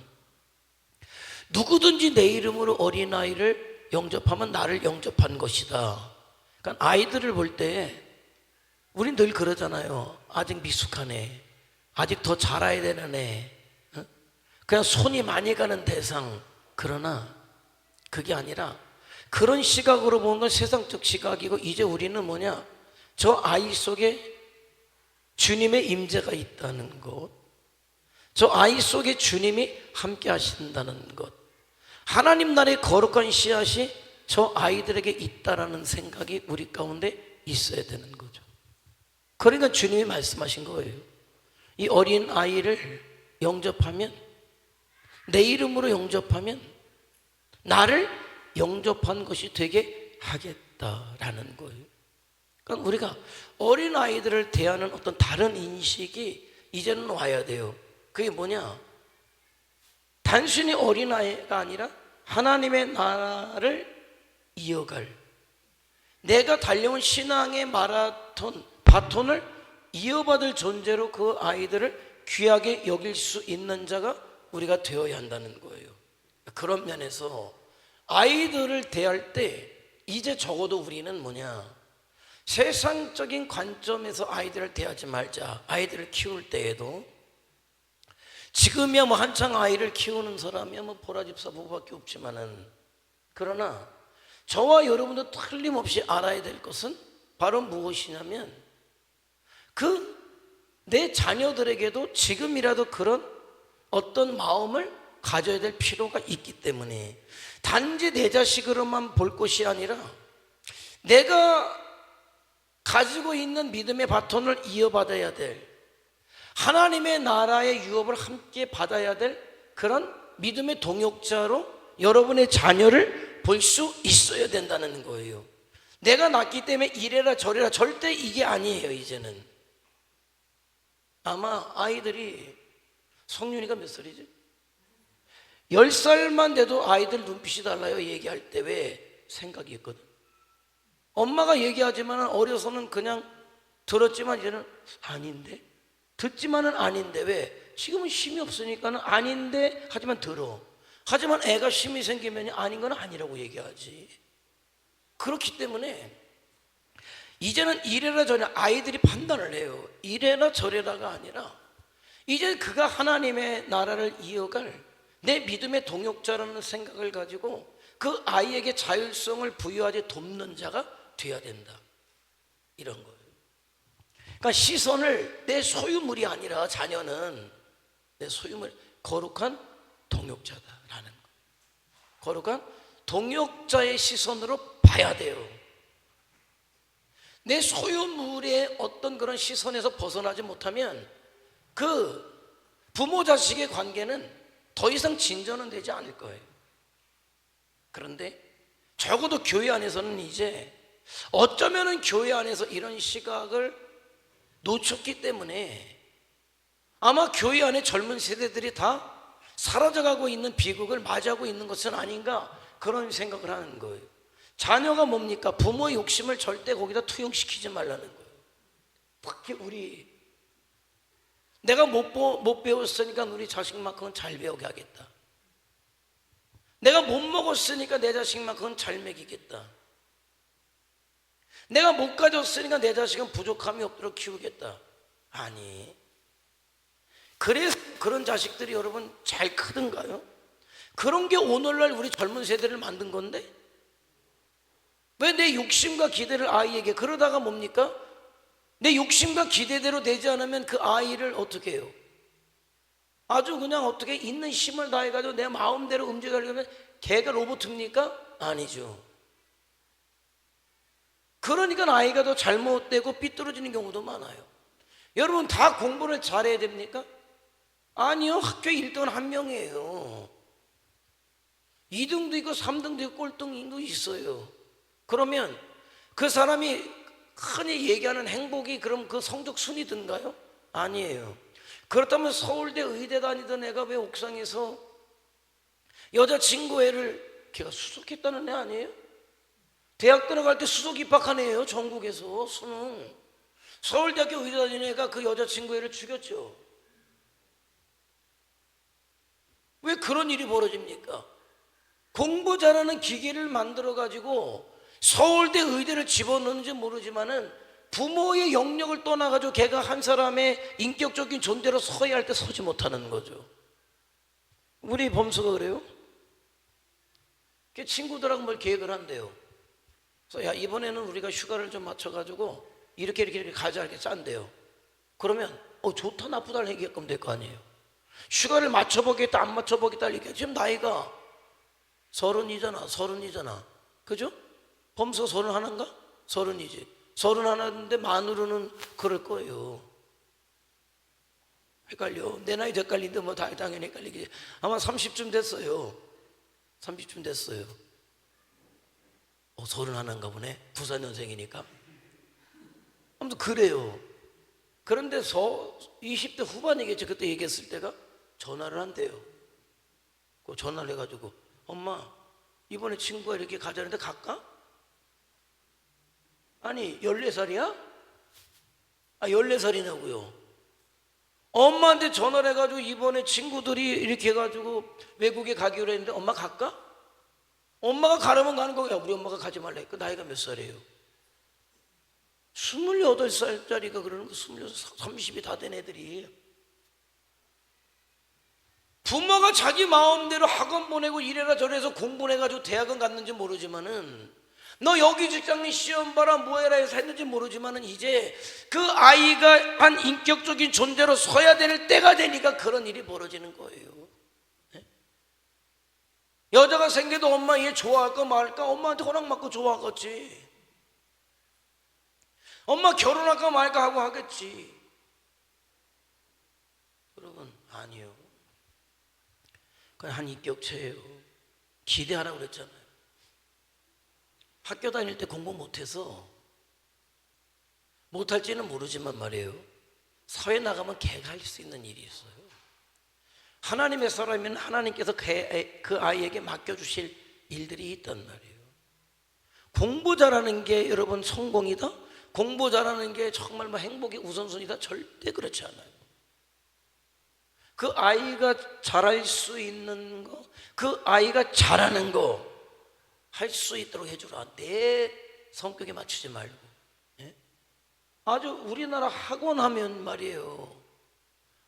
누구든지 내 이름으로 어린아이를 영접하면 나를 영접한 것이다. 그러니까 아이들을 볼 때 우린 늘 그러잖아요. 아직 미숙한 애, 아직 더 자라야 되는 애, 그냥 손이 많이 가는 대상. 그러나 그게 아니라, 그런 시각으로 보는 건 세상적 시각이고, 이제 우리는 뭐냐, 저 아이 속에 주님의 임재가 있다는 것, 저 아이 속에 주님이 함께 하신다는 것, 하나님 나라의 거룩한 씨앗이 저 아이들에게 있다라는 생각이 우리 가운데 있어야 되는 거죠. 그러니까 주님이 말씀하신 거예요. 이 어린 아이를 영접하면, 내 이름으로 영접하면 나를 영접한 것이 되게 하겠다라는 거예요. 그러니까 우리가 어린 아이들을 대하는 어떤 다른 인식이 이제는 와야 돼요. 그게 뭐냐? 단순히 어린아이가 아니라 하나님의 나라를 이어갈, 내가 달려온 신앙의 마라톤, 바톤을 이어받을 존재로 그 아이들을 귀하게 여길 수 있는 자가 우리가 되어야 한다는 거예요. 그런 면에서 아이들을 대할 때 이제 적어도 우리는 뭐냐, 세상적인 관점에서 아이들을 대하지 말자. 아이들을 키울 때에도 지금이야 뭐 한창 아이를 키우는 사람이야 뭐 보라집사 부부밖에 없지만은, 그러나 저와 여러분도 틀림없이 알아야 될 것은 바로 무엇이냐면, 그 내 자녀들에게도 지금이라도 그런 어떤 마음을 가져야 될 필요가 있기 때문에, 단지 내 자식으로만 볼 것이 아니라 내가 가지고 있는 믿음의 바톤을 이어받아야 될, 하나님의 나라의 유업을 함께 받아야 될 그런 믿음의 동역자로 여러분의 자녀를 볼 수 있어야 된다는 거예요. 내가 낳기 때문에 이래라 저래라 절대 이게 아니에요. 이제는 아마 아이들이, 성윤이가 몇 살이지? 10살만 돼도 아이들 눈빛이 달라요. 얘기할 때. 왜? 생각이 있거든. 엄마가 얘기하지만 어려서는 그냥 들었지만 이제는 아닌데, 듣지만은 아닌데. 왜? 지금은 힘이 없으니까는 아닌데 하지만 들어. 하지만 애가 힘이 생기면 아닌 건 아니라고 얘기하지. 그렇기 때문에 이제는 이래라 저래라 아이들이 판단을 해요. 이래라 저래라가 아니라 이제 그가 하나님의 나라를 이어갈 내 믿음의 동역자라는 생각을 가지고 그 아이에게 자율성을 부여하지 돕는 자가 돼야 된다. 이런 거예요. 그러니까 시선을 내 소유물이 아니라, 자녀는 내 소유물, 거룩한 동역자다라는 거예요. 거룩한 동역자의 시선으로 봐야 돼요. 내 소유물의 어떤 그런 시선에서 벗어나지 못하면 그 부모 자식의 관계는 더 이상 진전은 되지 않을 거예요. 그런데 적어도 교회 안에서는 이제 어쩌면은 교회 안에서 이런 시각을 놓쳤기 때문에 아마 교회 안에 젊은 세대들이 다 사라져가고 있는 비극을 맞이하고 있는 것은 아닌가, 그런 생각을 하는 거예요. 자녀가 뭡니까? 부모의 욕심을 절대 거기다 투영시키지 말라는 거예요. 특히 우리, 내가 못 배웠으니까 우리 자식만큼은 잘 배우게 하겠다. 내가 못 먹었으니까 내 자식만큼은 잘 먹이겠다. 내가 못 가졌으니까 내 자식은 부족함이 없도록 키우겠다. 아니, 그래서 그런 자식들이 여러분 잘 크던가요? 그런 게 오늘날 우리 젊은 세대를 만든 건데, 왜 내 욕심과 기대를 아이에게, 그러다가 뭡니까? 내 욕심과 기대대로 되지 않으면 그 아이를 어떻게 해요? 아주 그냥 어떻게 있는 힘을 다해가지고 내 마음대로 움직이려면 걔가 로봇입니까? 아니죠. 그러니까 아이가 더 잘못되고 삐뚤어지는 경우도 많아요. 여러분 다 공부를 잘해야 됩니까? 아니요. 학교 1등은 한 명이에요. 2등도 있고 3등도 있고 꼴등도 있어요. 그러면 그 사람이 흔히 얘기하는 행복이 그럼 그 성적 순위든가요? 아니에요. 그렇다면 서울대 의대 다니던 애가 왜 옥상에서 여자친구 애를, 걔가 수석했다는 애 아니에요? 대학 들어갈 때 수석 입학한 애예요. 전국에서 수능. 서울대학교 의대 다니는 애가 그 여자친구 애를 죽였죠. 왜 그런 일이 벌어집니까? 공부 잘하는 기계를 만들어 가지고 서울대 의대를 집어넣는지 모르지만은 부모의 영역을 떠나가지고 걔가 한 사람의 인격적인 존재로 서야 할 때 서지 못하는 거죠. 우리 범수가 그래요. 친구들하고 뭘 계획을 한대요. 그래서 야, 이번에는 우리가 휴가를 좀 맞춰가지고 이렇게 가자, 이렇게 짠대요. 그러면 좋다 나쁘다를 얘기하면 될 거 아니에요. 휴가를 맞춰보겠다 안 맞춰보겠다 이렇게. 지금 나이가 30이잖아. 그죠? 범수가 31인가? 30이지. 31인데 만으로는 그럴 거예요. 헷갈려. 내 나이도 헷갈리는데 뭐 당연히 헷갈리겠지. 아마 30쯤 됐어요. 30쯤 됐어요. 31인가 보네. 94년생이니까. 아무튼 그래요. 그런데 20대 후반이겠죠. 그때 얘기했을 때가 전화를 한대요. 그 전화를 해가지고 엄마 이번에 친구가 이렇게 가자는데 갈까? 아니 14살이야? 아 14살이냐고요. 엄마한테 전화를 해가지고 이번에 친구들이 이렇게 해가지고 외국에 가기로 했는데 엄마 갈까? 엄마가 가라면 가는 거야. 우리 엄마가 가지 말라 했고 나이가 몇 살이에요? 28살짜리가 그러는 거 26, 30이 다 된 애들이. 부모가 자기 마음대로 학원 보내고 이래라 저래서 공부해가지고 대학은 갔는지 모르지만은 너 여기 직장인 시험 봐라 뭐해라 해서 했는지 모르지만은 이제 그 아이가 한 인격적인 존재로 서야 될 때가 되니까 그런 일이 벌어지는 거예요. 네? 여자가 생겨도 엄마 얘 좋아할까 말까? 엄마한테 허락받고 좋아하겠지. 엄마 결혼할까 말까 하고 하겠지. 여러분 아니요. 그건 한 인격체예요. 기대하라고 그랬잖아요. 학교 다닐 때 공부 못해서 못할지는 모르지만 말이에요. 사회 나가면 걔가 할 수 있는 일이 있어요. 하나님의 사람이면 하나님께서 그 아이에게 맡겨주실 일들이 있단 말이에요. 공부 잘하는 게 여러분 성공이다? 공부 잘하는 게 정말 뭐 행복의 우선순위다? 절대 그렇지 않아요. 그 아이가 잘할 수 있는 거, 그 아이가 잘하는 거 할 수 있도록 해주라. 내 성격에 맞추지 말고. 예? 아주 우리나라 학원 하면 말이에요.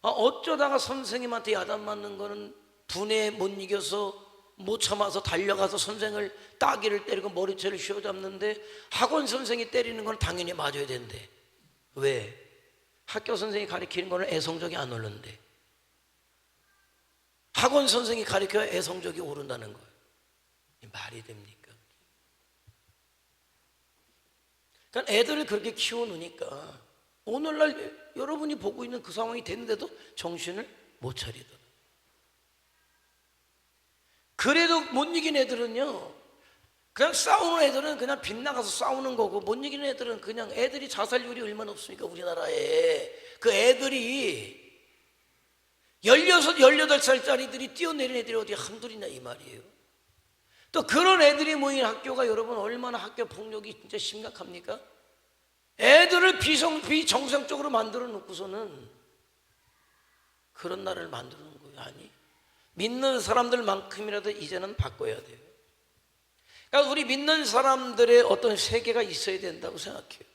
어쩌다가 선생님한테 야단 맞는 거는 분에 못 이겨서 못 참아서 달려가서 선생을 따귀를 때리고 머리채를 휘어잡는데 학원 선생이 때리는 건 당연히 맞아야 된대. 왜? 학교 선생이 가르치는 거는 애성적이 안 오른대. 학원 선생이 가르쳐야 애성적이 오른다는 거예요. 말이 됩니까? 그러니까 애들을 그렇게 키워놓으니까 오늘날 여러분이 보고 있는 그 상황이 됐는데도 정신을 못 차리더라. 그래도 못 이긴 애들은요, 그냥 싸우는 애들은 그냥 빗나가서 싸우는 거고, 못 이기는 애들은 그냥 애들이 자살률이 얼마나 없습니까? 우리나라에. 그 애들이 16, 18살짜리들이 뛰어내린 애들이 어디 한둘이냐 이 말이에요. 또 그런 애들이 모인 학교가 여러분 얼마나 학교 폭력이 진짜 심각합니까? 애들을 비정상적으로 만들어 놓고서는 그런 나라를 만들어 놓은 거예요. 아니, 믿는 사람들만큼이라도 이제는 바꿔야 돼요. 그러니까 우리 믿는 사람들의 어떤 세계가 있어야 된다고 생각해요.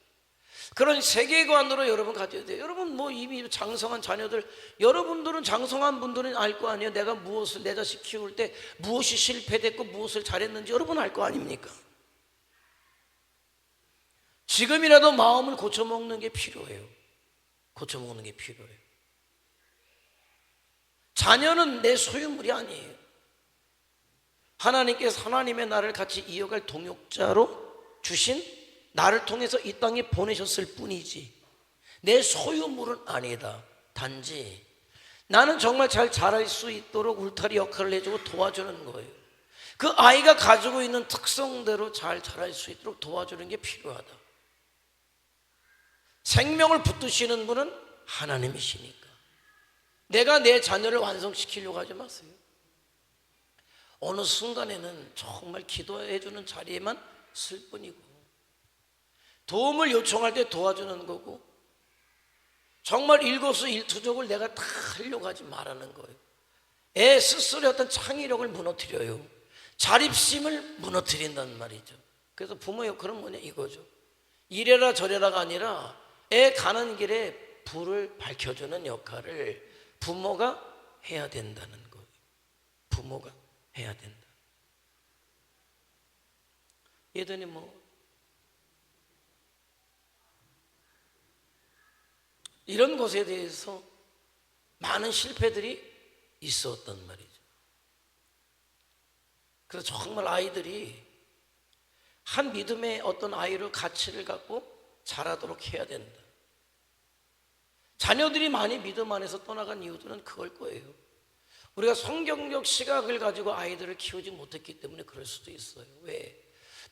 그런 세계관으로 여러분 가져야 돼요. 여러분 뭐 이미 장성한 자녀들, 여러분들은 장성한 분들은 알 거 아니에요. 내가 무엇을 내 자식 키울 때 무엇이 실패됐고 무엇을 잘했는지 여러분 알 거 아닙니까? 지금이라도 마음을 고쳐먹는 게 필요해요. 고쳐먹는 게 필요해요. 자녀는 내 소유물이 아니에요. 하나님께서 하나님의 나라를 같이 이어갈 동역자로 주신 나를 통해서 이 땅에 보내셨을 뿐이지 내 소유물은 아니다. 단지 나는 정말 잘 자랄 수 있도록 울타리 역할을 해주고 도와주는 거예요. 그 아이가 가지고 있는 특성대로 잘 자랄 수 있도록 도와주는 게 필요하다. 생명을 붙드시는 분은 하나님이시니까 내가 내 자녀를 완성시키려고 하지 마세요. 어느 순간에는 정말 기도해주는 자리에만 쓸 뿐이고 도움을 요청할 때 도와주는 거고 정말 일거수일투족을 내가 다 하려고 하지 말라는 거예요. 애 스스로의 어떤 창의력을 무너뜨려요. 자립심을 무너뜨린단 말이죠. 그래서 부모 역할은 뭐냐 이거죠. 이래라 저래라가 아니라 애 가는 길에 불을 밝혀주는 역할을 부모가 해야 된다는 거예요. 부모가 해야 된다. 예전에 이런 것에 대해서 많은 실패들이 있었단 말이죠. 그래서 정말 아이들이 한 믿음의 어떤 아이를 가치를 갖고 자라도록 해야 된다. 자녀들이 많이 믿음 안에서 떠나간 이유들은 그걸 거예요. 우리가 성경적 시각을 가지고 아이들을 키우지 못했기 때문에 그럴 수도 있어요. 왜?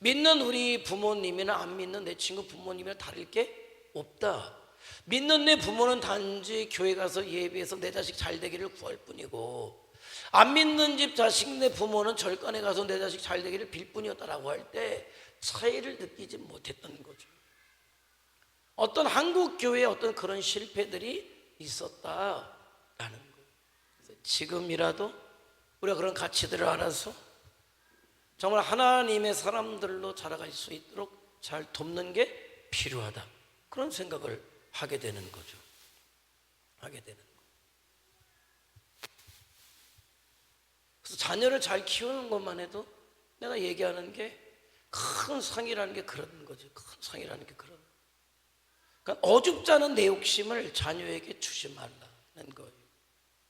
믿는 우리 부모님이나 안 믿는 내 친구 부모님이나 다를 게 없다. 믿는 내 부모는 단지 교회 가서 예배해서 내 자식 잘 되기를 구할 뿐이고 안 믿는 집 자식 내 부모는 절간에 가서 내 자식 잘 되기를 빌 뿐이었다라고 할 때 차이를 느끼지 못했던 거죠. 어떤 한국 교회에 어떤 그런 실패들이 있었다라는 거예요. 그래서 지금이라도 우리가 그런 가치들을 알아서 정말 하나님의 사람들로 자라갈 수 있도록 잘 돕는 게 필요하다. 그런 생각을 하게 되는 거죠. 하게 되는 거예요. 그래서 자녀를 잘 키우는 것만 해도 내가 얘기하는 게 큰 상이라는 게 그런 거죠. 큰 상이라는 게 그런. 그러니까 어줍지 않은 내 욕심을 자녀에게 주지 말라는 거예요.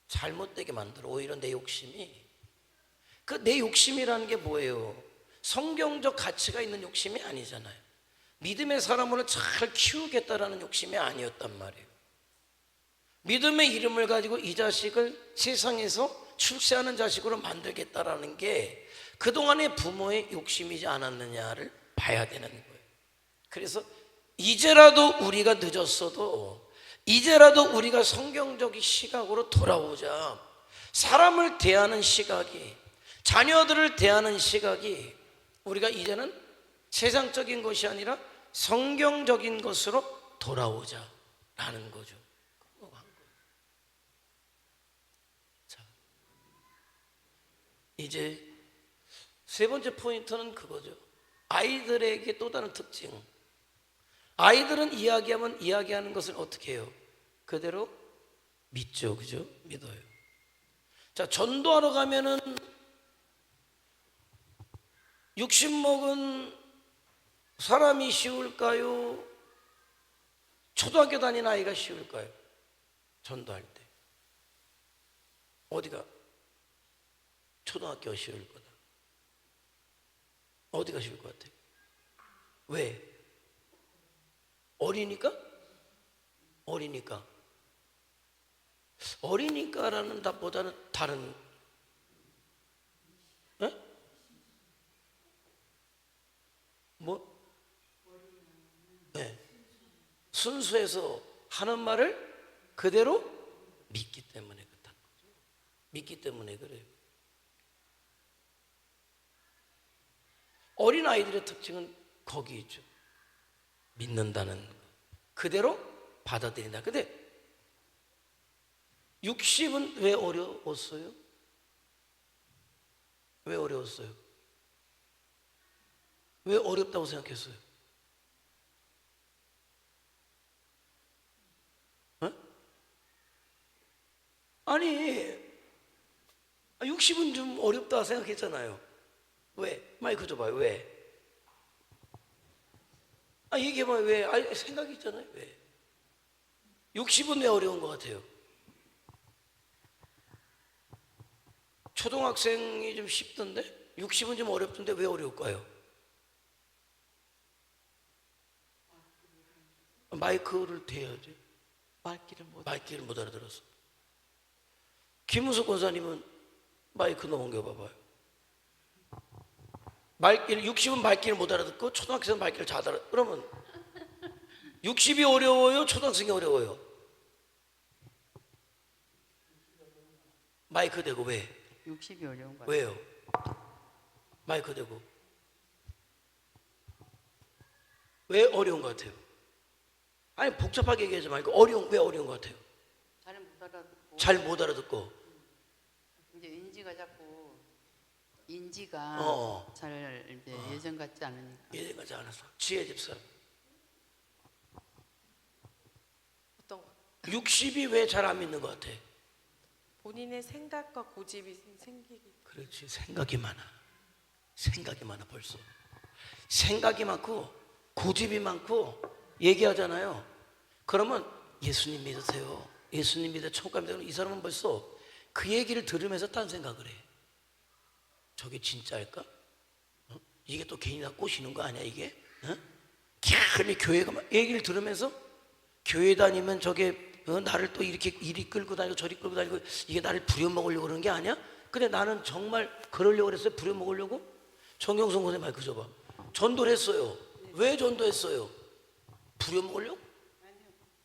잘못되게 만들어. 오히려 내 욕심이 그 내 욕심이라는 게 뭐예요? 성경적 가치가 있는 욕심이 아니잖아요. 믿음의 사람으로 잘 키우겠다라는 욕심이 아니었단 말이에요. 믿음의 이름을 가지고 이 자식을 세상에서 출세하는 자식으로 만들겠다라는 게 그동안의 부모의 욕심이지 않았느냐를 봐야 되는 거예요. 그래서 이제라도 우리가 늦었어도 이제라도 우리가 성경적인 시각으로 돌아오자. 사람을 대하는 시각이, 자녀들을 대하는 시각이 우리가 이제는 세상적인 것이 아니라 성경적인 것으로 돌아오자라는 거죠. 자, 이제 세 번째 포인트는 그거죠. 아이들에게 또 다른 특징. 아이들은 이야기하면 이야기하는 것을 어떻게 해요? 그대로 믿죠. 그죠? 믿어요. 자, 전도하러 가면은 60 먹은 사람이 쉬울까요? 초등학교 다니는 아이가 쉬울까요? 전도할 때. 어디가? 초등학교가 쉬울 거다. 어디가 쉬울 것 같아요? 왜? 어리니까? 어리니까. 어리니까라는 답보다는 다른, 에? 뭐? 네. 순수해서 하는 말을 그대로 믿기 때문에 그렇다는 거죠. 믿기 때문에 그래요. 어린 아이들의 특징은 거기 있죠. 믿는다는 거. 그대로 받아들인다. 근데 60은 왜 어려웠어요? 왜 어려웠어요? 왜 어렵다고 생각했어요? 어? 아니 60은 좀 어렵다 생각했잖아요. 왜? 마이크 줘봐요. 왜? 얘기해봐요. 왜? 생각이 있잖아요. 왜? 60은 왜 어려운 것 같아요? 초등학생이 좀 쉽던데 60은 좀 어렵던데 왜 어려울까요? 마이크를 대야지. 말귀를 못 알아들었어. 김우석 권사님은 마이크 넘겨봐봐요. 60은 말귀를 못 알아듣고 초등학생은 말귀를 잘 알아. 그러면 60이 어려워요? 초등학생이 어려워요? 마이크 대고 왜? 60이 어려운 거예요. 왜요? 마이크 대고 왜 어려운 것 같아요? 아니 복잡하게 얘기하지 말고 왜 어려운 것 같아요? 잘 못 알아듣고. 잘 못 알아듣고. 이제 인지가 잘 이제 예전 같지 않으니까. 예전 같지 않았어. 지혜 집사. 어떤 거? 60이 왜 잘 안 믿는 것 같아? 본인의 생각과 고집이 생기기. 그렇지. 생각이 많아 벌써. 생각이 많고 고집이 많고 얘기하잖아요. 그러면 예수님 믿으세요. 예수님 믿어 천국 갑니다. 이 사람은 벌써 그 얘기를 들으면서 딴 생각을 해. 저게 진짜일까? 이게 또 괜히 나 꼬시는 거 아니야 이게? 괜히 교회가 막 얘기를 들으면서 교회 다니면 저게 나를 또 이렇게 이리 끌고 다니고 저리 끌고 다니고 이게 나를 부려먹으려고 그러는 게 아니야? 근데 나는 정말 그러려고 그랬어요? 부려먹으려고? 정경성 선생님 마이크 줘봐. 전도를 했어요. 왜 전도했어요? 부려먹으려고?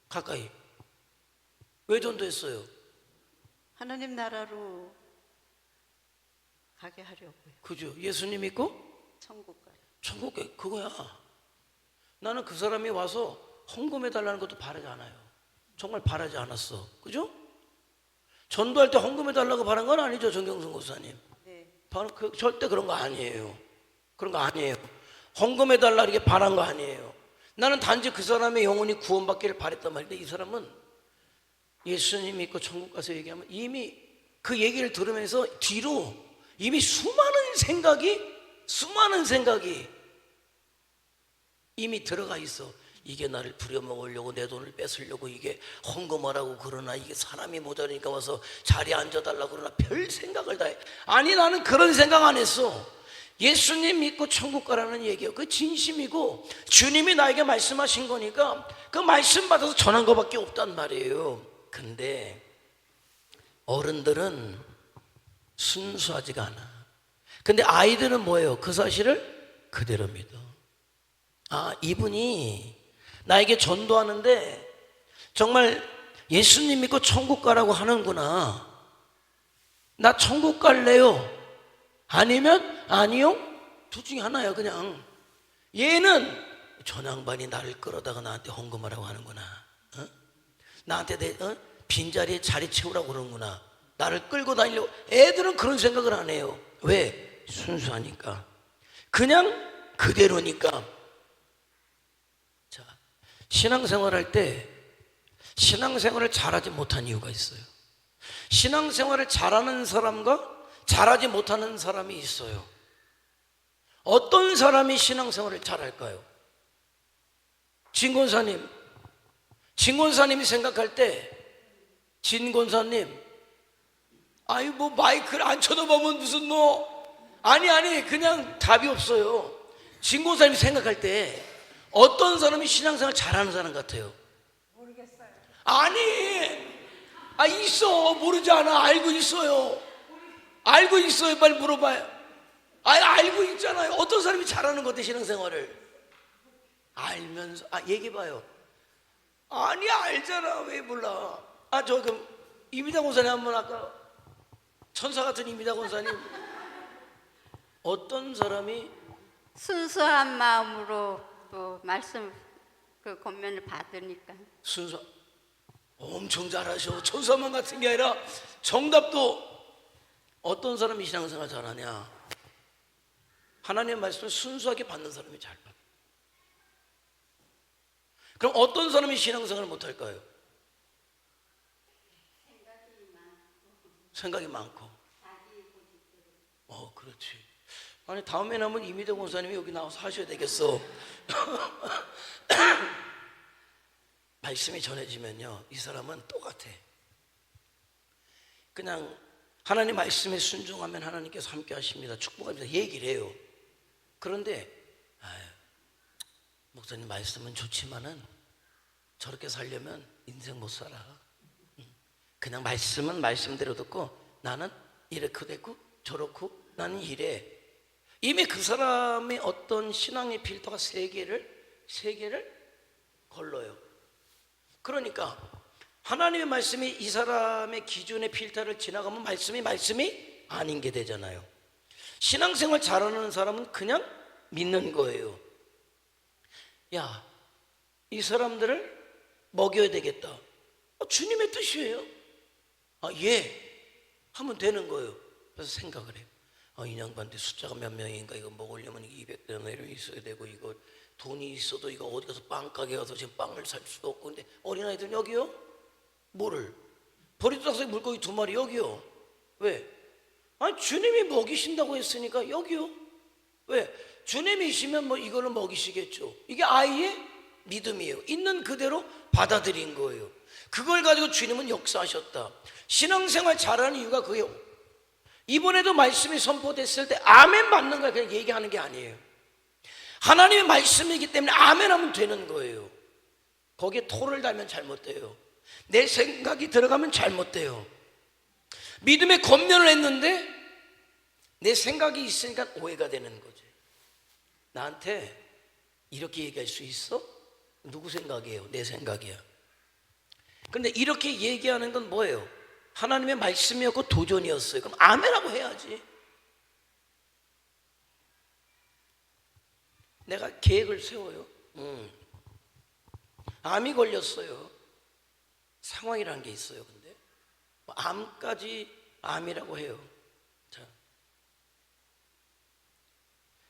가까이. 왜 전도했어요? 하나님 나라로 가게 하려고요. 그죠? 예수님 믿고 천국 가요. 천국 가 그거야. 나는 그 사람이 와서 헌금해 달라는 것도 바라지 않아요. 정말 바라지 않았어. 그죠? 전도할 때 헌금해 달라고 바란 건 아니죠, 정경순 목사님. 네. 절대 그런 거 아니에요. 그런 거 아니에요. 헌금해 달라 이렇게 바란 거 아니에요. 나는 단지 그 사람의 영혼이 구원받기를 바랬단 말인데, 이 사람은 예수님 믿고 천국 가서 얘기하면 이미 그 얘기를 들으면서 뒤로 이미 수많은 생각이 이미 들어가 있어. 이게 나를 부려먹으려고, 내 돈을 뺏으려고, 이게 헌금하라고 그러나, 이게 사람이 모자라니까 와서 자리에 앉아달라고 그러나, 별 생각을 다 해. 아니, 나는 그런 생각 안 했어. 예수님 믿고 천국 가라는 얘기예요. 그 진심이고 주님이 나에게 말씀하신 거니까 그 말씀 받아서 전한 것밖에 없단 말이에요. 근데 어른들은 순수하지가 않아. 근데 아이들은 뭐예요? 그 사실을 그대로 믿어. 아, 이분이 나에게 전도하는데 정말 예수님 믿고 천국 가라고 하는구나. 나 천국 갈래요. 아니면 아니요. 둘 중에 하나야. 그냥 얘는 전 양반이 나를 끌어다가 나한테 헌금하라고 하는구나. 나한테 빈자리에 자리 채우라고 그러는구나. 나를 끌고 다니려고. 애들은 그런 생각을 안 해요. 왜? 순수하니까. 그냥 그대로니까. 자, 신앙생활할 때 신앙생활을 잘하지 못한 이유가 있어요. 신앙생활을 잘하는 사람과 잘하지 못하는 사람이 있어요. 어떤 사람이 신앙생활을 잘할까요? 진권사님이 생각할 때, 진권사님, 아유 뭐 마이크를 안 쳐다보면 무슨 아니 그냥 답이 없어요. 진권사님이 생각할 때 어떤 사람이 신앙생활 잘하는 사람 같아요? 모르겠어요. 아니, 있어. 모르지 않아. 알고 있어요. 알고 있어요. 빨리 물어봐요. 알고 있잖아요. 어떤 사람이 잘하는 것 같아, 신앙생활을? 알면서, 얘기해봐요. 아니, 알잖아. 왜 몰라? 그럼 이미다 권사님 한번 아까 천사 같은 이미다 권사님, 어떤 사람이 순수한 마음으로 또 말씀 그 권면을 받으니까. 엄청 잘하셔. 천사만 같은 게 아니라 정답도. 어떤 사람이 신앙생활 잘하냐? 하나님의 말씀을 순수하게 받는 사람이 잘 받아. 그럼 어떤 사람이 신앙생활을 못할까요? 생각이 많고. 그렇지. 아니, 다음에는 한번 이미대 권사님이 여기 나와서 하셔야 되겠어. 말씀이 전해지면요, 이 사람은 똑같아. 그냥 하나님 말씀에 순종하면 하나님께서 함께 하십니다. 축복합니다. 얘기를 해요. 그런데 목사님 말씀은 좋지만은 저렇게 살려면 인생 못 살아. 그냥 말씀은 말씀대로 듣고 나는 이렇게 됐고 저렇고 나는 이래. 이미 그 사람의 어떤 신앙의 필터가 세 개를 걸러요. 그러니까 하나님의 말씀이 이 사람의 기준의 필터를 지나가면 말씀이 아닌 게 되잖아요. 신앙생활 잘하는 사람은 그냥 믿는 거예요. 야, 이 사람들을 먹여야 되겠다. 주님의 뜻이에요. 예, 하면 되는 거예요. 그래서 생각을 해요. 이 양반한테 숫자가 몇 명인가, 이거 먹으려면 200대 내로 있어야 되고, 이거 돈이 있어도 이거 어디 가서 빵가게 가서 지금 빵을 살 수도 없고. 근데 어린아이들은 여기요? 뭐를? 보리떡에 물고기 2마리 여기요. 왜? 주님이 먹이신다고 했으니까 여기요. 왜? 주님이시면 뭐 이거를 먹이시겠죠. 이게 아이의 믿음이에요. 있는 그대로 받아들인 거예요. 그걸 가지고 주님은 역사하셨다. 신앙생활 잘하는 이유가 그게, 이번에도 말씀이 선포됐을 때 아멘 받는 거야. 그냥 얘기하는 게 아니에요. 하나님의 말씀이기 때문에 아멘 하면 되는 거예요. 거기에 토를 달면 잘못돼요. 내 생각이 들어가면 잘못돼요. 믿음의 권면을 했는데 내 생각이 있으니까 오해가 되는 거지. 나한테 이렇게 얘기할 수 있어? 누구 생각이에요? 내 생각이야. 그런데 이렇게 얘기하는 건 뭐예요? 하나님의 말씀이었고 도전이었어요. 그럼 아멘하고 해야지. 내가 계획을 세워요. 암이 걸렸어요. 상황이라는 게 있어요. 근데 암까지 암이라고 해요. 자,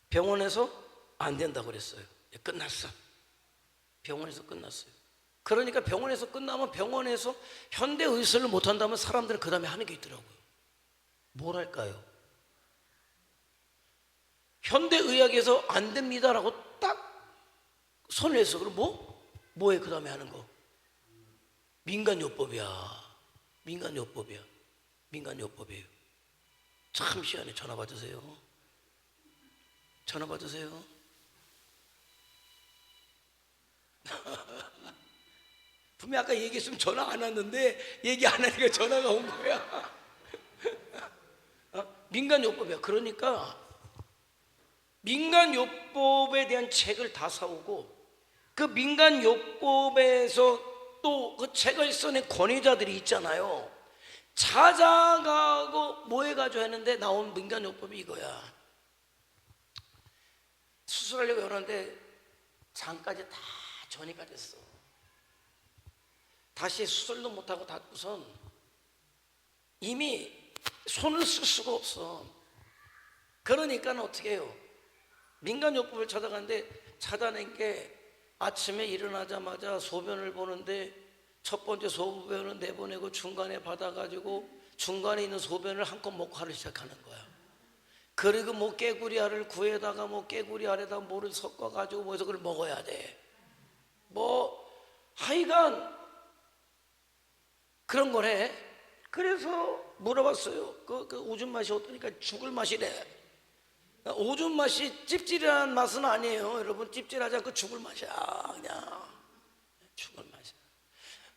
병원에서 안 된다고 그랬어요. 끝났어. 병원에서 끝났어요. 그러니까 병원에서 끝나면 병원에서 현대 의술을 못 한다면 사람들은 그 다음에 하는 게 있더라고요. 뭘 할까요? 현대 의학에서 안 됩니다라고 딱 손을 내서 그럼 뭐해 그 다음에 하는 거? 민간요법이야. 민간요법이야. 민간요법이에요. 참 시간에 전화 받으세요. 전화 받으세요. 분명 아까 얘기했으면 전화 안 왔는데 얘기 안 하니까 전화가 온 거야. 민간요법이야. 그러니까 민간요법에 대한 책을 다 사오고 그 민간요법에서 또 그 책을 써낸 권위자들이 있잖아요. 찾아가고 뭐 해가지고 했는데 나온 민간요법이 이거야. 수술하려고 하는데 장까지 다 전이가 됐어. 다시 수술도 못하고 닫고선 이미 손을 쓸 수가 없어. 그러니까 어떻게 해요? 민간요법을 찾아가는데 찾아낸 게 아침에 일어나자마자 소변을 보는데 첫 번째 소변을 내보내고 중간에 받아가지고 중간에 있는 소변을 한껏 먹고 하루 시작하는 거야. 그리고 뭐 깨구리 알을 구에다가 뭐 깨구리 알에다가 뭐를 섞어가지고 뭐 해서 그걸 먹어야 돼. 뭐 하여간 그런 거래. 그래서 물어봤어요. 그 오줌 맛이 어떠니까 죽을 맛이래. 오줌 맛이 찝찝한 맛은 아니에요. 여러분 찝찝하지 않고 죽을 맛이야. 그냥 죽을 맛이야.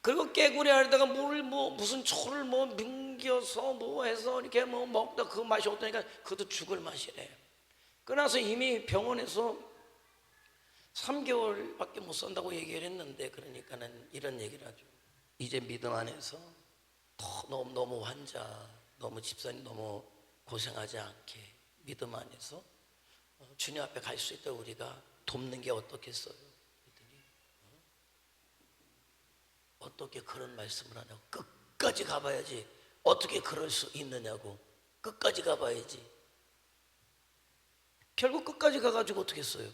그리고 깨구리 알에다가 물을 뭐 무슨 초를 뭐 뭉겨서 뭐 해서 이렇게 뭐 먹다 그 맛이 어떠니까 그것도 죽을 맛이래. 그러나서 이미 병원에서 3개월밖에 못 산다고 얘기를 했는데 그러니까는 이런 얘기를 하죠. 이제 믿음 안에서 너무 환자, 너무 집사님 너무 고생하지 않게 믿음 안에서 주님 앞에 갈 수 있도록 우리가 돕는 게 어떻겠어요? 그랬더니 어떻게 그런 말씀을 하냐고. 끝까지 가봐야지. 어떻게 그럴 수 있느냐고. 끝까지 가봐야지. 결국 끝까지 가가지고 어떻게 했어요?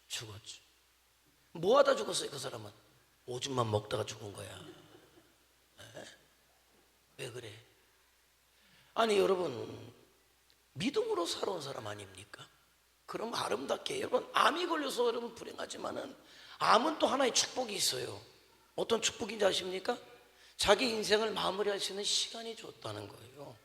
죽었죠. 뭐 하다 죽었어요? 그 사람은 오줌만 먹다가 죽은 거야. 왜 그래? 아니 여러분 믿음으로 살아온 사람 아닙니까? 그럼 아름답게 여러분 암이 걸려서 여러분 불행하지만은 암은 또 하나의 축복이 있어요. 어떤 축복인지 아십니까? 자기 인생을 마무리할 수 있는 시간이 줬다는 거예요.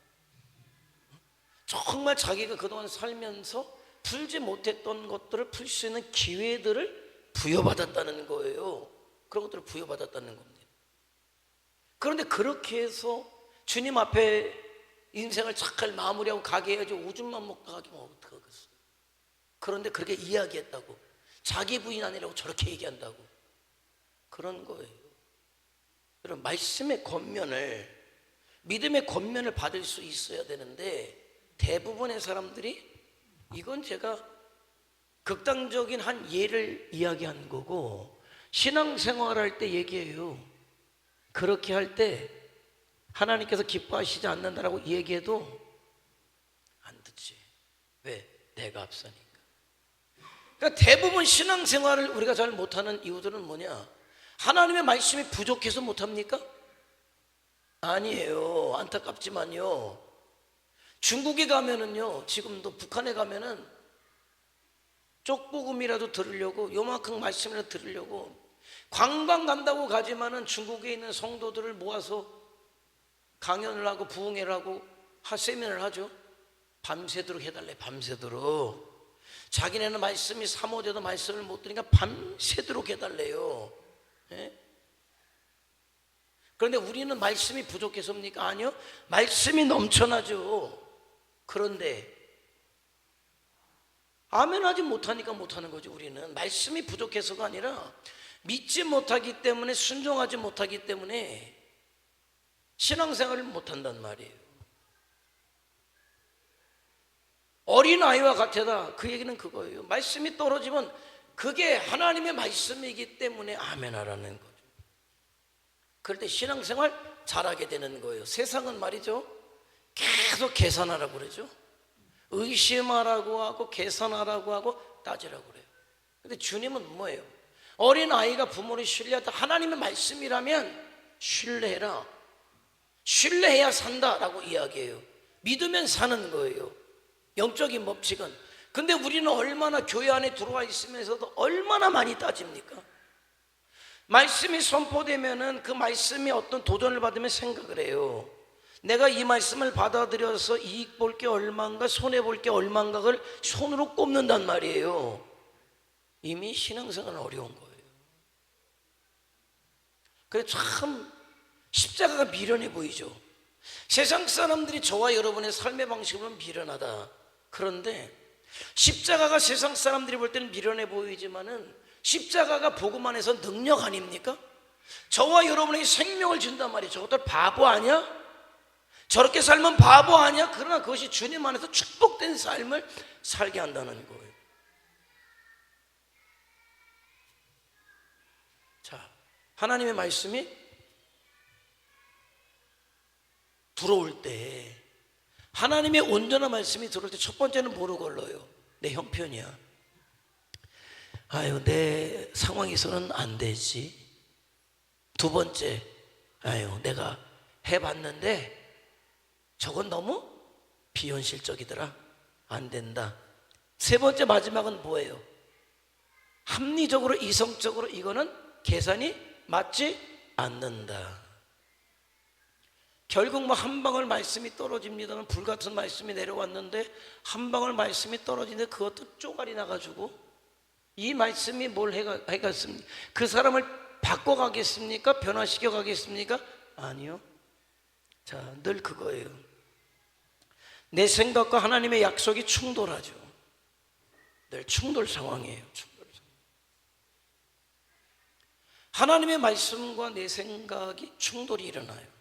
정말 자기가 그동안 살면서 풀지 못했던 것들을 풀 수 있는 기회들을 부여받았다는 거예요. 그런 것들을 부여받았다는 겁니다. 그런데 그렇게 해서 주님 앞에 인생을 잘 마무리하고 가게 해야지 오줌만 먹다 가기면 어떡하겠어요. 그런데 그렇게 이야기했다고. 자기 부인 아니라고 저렇게 얘기한다고. 그런 거예요. 여러분 말씀의 권면을 믿음의 권면을 받을 수 있어야 되는데 대부분의 사람들이 이건 제가 극단적인 한 예를 이야기한 거고 신앙생활할 때 얘기해요. 그렇게 할 때 하나님께서 기뻐하시지 않는다라고 얘기해도 안 듣지. 왜? 내가 앞서니까. 그러니까 대부분 신앙생활을 우리가 잘 못하는 이유들은 뭐냐? 하나님의 말씀이 부족해서 못합니까? 아니에요. 안타깝지만요. 중국에 가면은요, 지금도 북한에 가면은 쪽복음이라도 들으려고 요만큼 말씀이라도 들으려고 관광 간다고 가지만은 중국에 있는 성도들을 모아서 강연을 하고 부흥회를 하고 세미나를 하죠. 밤새도록 해달래. 밤새도록. 자기네는 말씀이 사모돼도 말씀을 못 들으니까 밤새도록 해달래요. 예? 그런데 우리는 말씀이 부족해서입니까? 아니요. 말씀이 넘쳐나죠. 그런데 아멘하지 못하니까 못하는 거죠. 우리는 말씀이 부족해서가 아니라 믿지 못하기 때문에, 순종하지 못하기 때문에 신앙생활을 못한단 말이에요. 어린아이와 같아다. 그 얘기는 그거예요. 말씀이 떨어지면 그게 하나님의 말씀이기 때문에 아멘 하라는 거죠. 그럴 때 신앙생활 잘하게 되는 거예요. 세상은 말이죠, 계속 계산하라고 그러죠. 의심하라고 하고 계산하라고 하고 따지라고 그래요. 근데 주님은 뭐예요? 어린아이가 부모를 신뢰하다. 하나님의 말씀이라면 신뢰해라. 신뢰해야 산다라고 이야기해요. 믿으면 사는 거예요, 영적인 법칙은. 근데 우리는 얼마나 교회 안에 들어와 있으면서도 얼마나 많이 따집니까? 말씀이 선포되면은 그 말씀이 어떤 도전을 받으면 생각을 해요. 내가 이 말씀을 받아들여서 이익 볼 게 얼마인가, 손해 볼 게 얼마인가를 손으로 꼽는단 말이에요. 이미 신앙생활은 어려운 거예요. 그래서 참 십자가가 미련해 보이죠. 세상 사람들이 저와 여러분의 삶의 방식으로 미련하다. 그런데 십자가가 세상 사람들이 볼 때는 미련해 보이지만은 십자가가 복음 안에서 능력 아닙니까? 저와 여러분에게 생명을 준단 말이에요. 저것들 바보 아니야? 저렇게 살면 바보 아니야? 그러나 그것이 주님 안에서 축복된 삶을 살게 한다는 거예요. 자, 하나님의 말씀이 들어올 때, 하나님의 온전한 말씀이 들어올 때 첫 번째는 뭐로 걸러요? 내 형편이야. 아유, 내 상황에서는 안 되지. 두 번째, 아유, 내가 해봤는데 저건 너무 비현실적이더라, 안 된다. 세 번째, 마지막은 뭐예요? 합리적으로, 이성적으로 이거는 계산이 맞지 않는다. 결국 뭐 한 방울 말씀이 떨어집니다는 불같은 말씀이 내려왔는데 한 방울 말씀이 떨어지는데 그것도 쪼가리 나가지고 이 말씀이 뭘 해갔습니까? 그 사람을 바꿔가겠습니까? 변화시켜 가겠습니까? 아니요. 자, 늘 그거예요. 내 생각과 하나님의 약속이 충돌하죠. 늘 충돌 상황이에요. 충돌 상황. 하나님의 말씀과 내 생각이 충돌이 일어나요.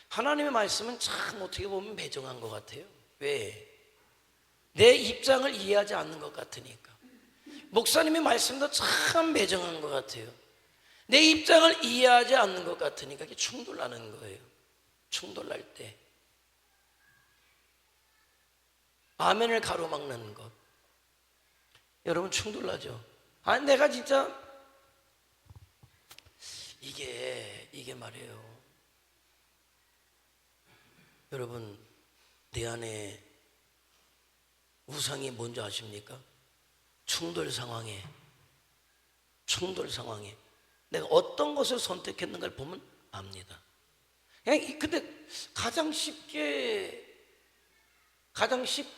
하나님의 말씀은 참 어떻게 보면 매정한 것 같아요. 왜? 내 입장을 이해하지 않는 것 같으니까. 목사님의 말씀도 참 매정한 것 같아요. 내 입장을 이해하지 않는 것 같으니까 이게 충돌나는 거예요. 충돌날 때 아멘을 가로막는 것, 여러분 충돌나죠. 아니 내가 진짜 이게 말이에요. 여러분, 내 안에 우상이 뭔지 아십니까? 충돌 상황에 내가 어떤 것을 선택했는가를 보면 압니다. 근데 가장 쉽게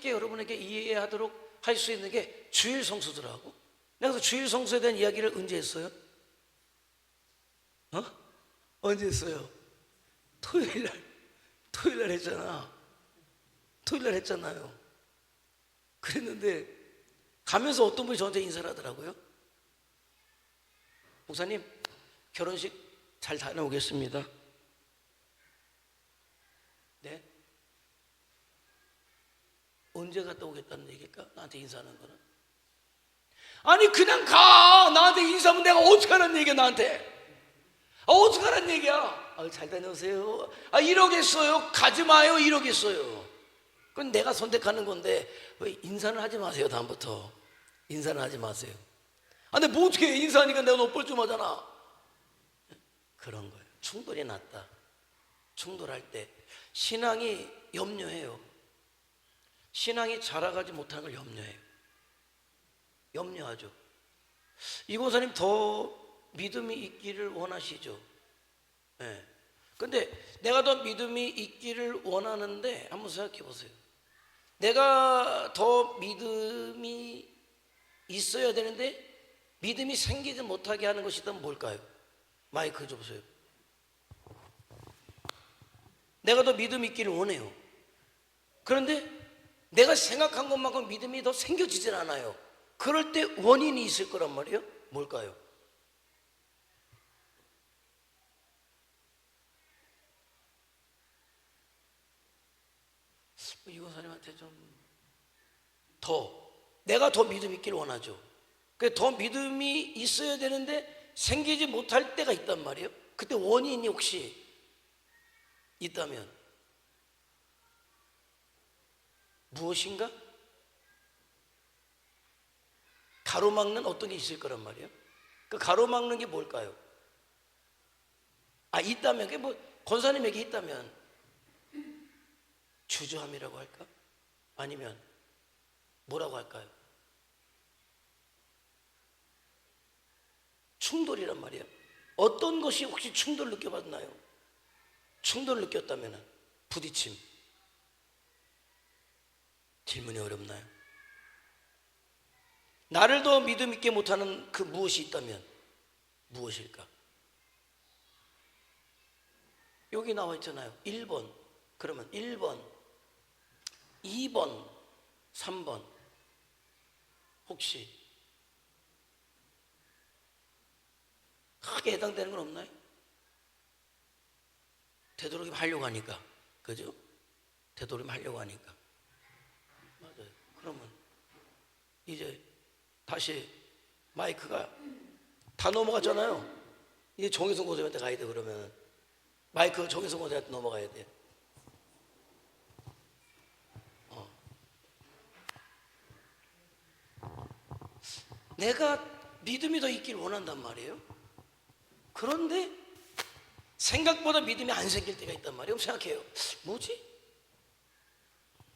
여러분에게 이해하도록 할 수 있는 게 주일 성수들하고, 내가 그 주일 성수에 대한 이야기를 언제 했어요? 언제 했어요? 토요일 날 했잖아. 토요일 날 했잖아요. 그랬는데 가면서 어떤 분이 저한테 인사를 하더라고요. 목사님, 결혼식 잘 다녀오겠습니다. 네? 언제 갔다 오겠다는 얘기일까? 나한테 인사하는 거는. 아니 그냥 가. 나한테 인사하면 내가 어떻게 하는 얘기야 나한테. 어떻게 하는 얘기야. 잘 다녀오세요. 이러겠어요? 가지 마요? 이러겠어요? 그건 내가 선택하는 건데 왜 인사는 하지 마세요. 다음부터 인사는 하지 마세요. 근데 뭐 어떻게 해? 인사하니까 내가 너 뻘쭘하잖아. 그런 거예요. 충돌이 났다. 충돌할 때 신앙이 염려해요. 신앙이 자라가지 못하는 걸 염려해요. 염려하죠. 이 권사님 더 믿음이 있기를 원하시죠? 네. 근데 내가 더 믿음이 있기를 원하는데 한번 생각해 보세요. 내가 더 믿음이 있어야 되는데 믿음이 생기지 못하게 하는 것이 있다면 뭘까요? 마이크 줘보세요. 내가 더 믿음이 있기를 원해요. 그런데 내가 생각한 것만큼 믿음이 더 생겨지질 않아요. 그럴 때 원인이 있을 거란 말이에요. 뭘까요? 이 권사님한테 좀 내가 더 믿음 있길 원하죠. 더 믿음이 있어야 되는데 생기지 못할 때가 있단 말이에요. 그때 원인이 혹시 있다면 무엇인가? 가로막는 어떤 게 있을 거란 말이에요. 그 가로막는 게 뭘까요? 있다면, 그게 권사님에게 있다면 주저함이라고 할까? 아니면 뭐라고 할까요? 충돌이란 말이에요. 어떤 것이 혹시 충돌 느껴봤나요? 충돌 느꼈다면 부딪힘. 질문이 어렵나요? 나를 더 믿음 있게 못하는 그 무엇이 있다면 무엇일까? 여기 나와 있잖아요. 1번. 그러면 1번, 2번, 3번. 혹시 크게 해당되는 건 없나요? 되도록이면 하려고 하니까. 그죠? 되도록이면 하려고 하니까. 맞아요. 그러면 이제 다시 마이크가 다 넘어갔잖아요. 이제 정혜성 고생한테 가야 돼. 그러면 마이크가 정혜성 고생한테 넘어가야 돼. 내가 믿음이 더 있길 원한단 말이에요. 그런데 생각보다 믿음이 안 생길 때가 있단 말이에요. 생각해요. 뭐지?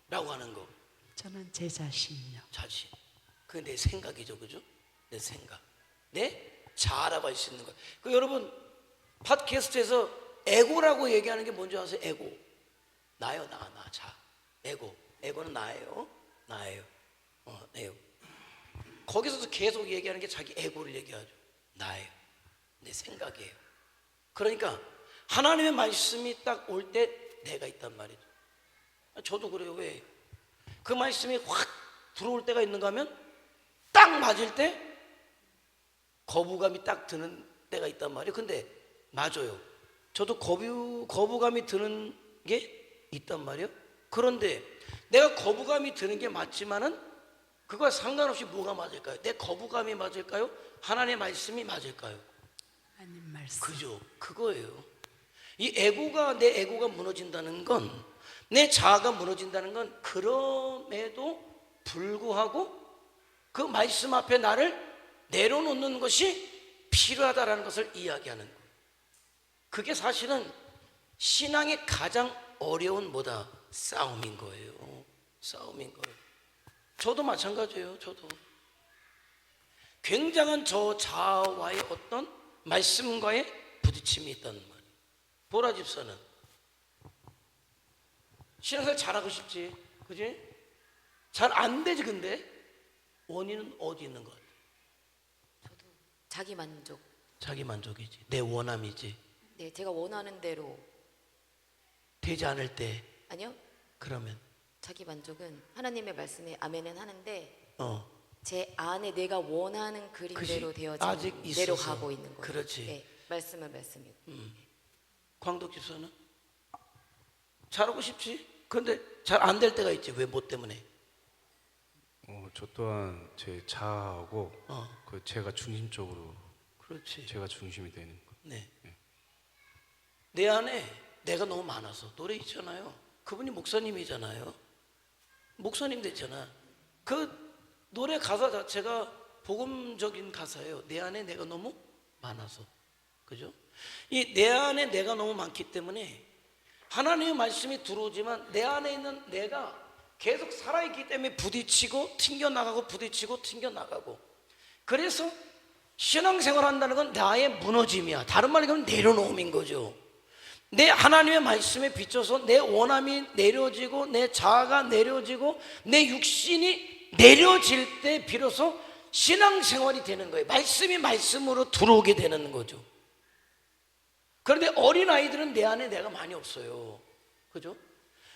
라고 하는 거. 저는 제 자신이요. 자신. 그게 내 생각이죠. 그죠? 내 생각. 내 자아라고 할 수 있는 거예요. 여러분 팟캐스트에서 에고라고 얘기하는 게 뭔지 아세요? 에고. 나요. 나 자. 에고. 에고는 나예요. 나예요. 나예요. 거기서도 계속 얘기하는 게 자기 에고를 얘기하죠. 나예요. 내 생각이에요. 그러니까 하나님의 말씀이 딱 올 때 내가 있단 말이죠. 저도 그래요. 왜? 그 말씀이 확 들어올 때가 있는가 하면 딱 맞을 때 거부감이 딱 드는 때가 있단 말이에요. 근데 맞아요. 저도 거부감이 드는 게 있단 말이에요. 그런데 내가 거부감이 드는 게 맞지만은 그거와 상관없이 뭐가 맞을까요? 내 거부감이 맞을까요? 하나님의 말씀이 맞을까요? 하나님 말씀. 그죠? 그거예요. 이 에고가, 내 에고가 무너진다는 건, 내 자아가 무너진다는 건 그럼에도 불구하고 그 말씀 앞에 나를 내려놓는 것이 필요하다는 것을 이야기하는 거예요. 그게 사실은 신앙의 가장 어려운 싸움인 거예요. 싸움인 거예요. 저도 마찬가지예요. 저도 굉장한 저 자아와의 어떤 말씀과의 부딪힘이 있다는 말이에요. 보라 집사는 신앙생활 잘하고 싶지, 그지? 잘 안 되지. 근데 원인은 어디 있는 것 같아? 저도 자기 만족. 자기 만족이지. 내 원함이지. 네, 제가 원하는 대로. 되지 않을 때 아니요. 그러면 자기 만족은 하나님의 말씀에 아멘은 하는데 어 제 안에 내가 원하는 그림대로 그지? 되어진 아직 대로 있어서. 가고 있는 거예요. 그렇지. 네, 말씀은 말씀이고. 광덕 집사는 잘하고 싶지. 그런데 잘 안 될 때가 있지. 왜? 뭐 때문에? 저 또한 제 자아하고 어. 그 제가 중심적으로 그렇지. 제가 중심이 되는 거. 네. 내 안에 내가 너무 많아서. 노래 있잖아요. 그분이 목사님이잖아요. 목사님 됐잖아. 그 노래 가사 자체가 복음적인 가사예요. 내 안에 내가 너무 많아서. 그죠? 이 내 안에 내가 너무 많기 때문에 하나님의 말씀이 들어오지만 내 안에 있는 내가 계속 살아있기 때문에 부딪히고 튕겨나가고 부딪히고 튕겨나가고. 그래서 신앙생활 한다는 건 나의 무너짐이야. 다른 말로 하면 내려놓음인 거죠. 내 하나님의 말씀에 비춰서 내 원함이 내려지고 내 자아가 내려지고 내 육신이 내려질 때 비로소 신앙생활이 되는 거예요. 말씀이 말씀으로 들어오게 되는 거죠. 그런데 어린아이들은 내 안에 내가 많이 없어요. 그죠?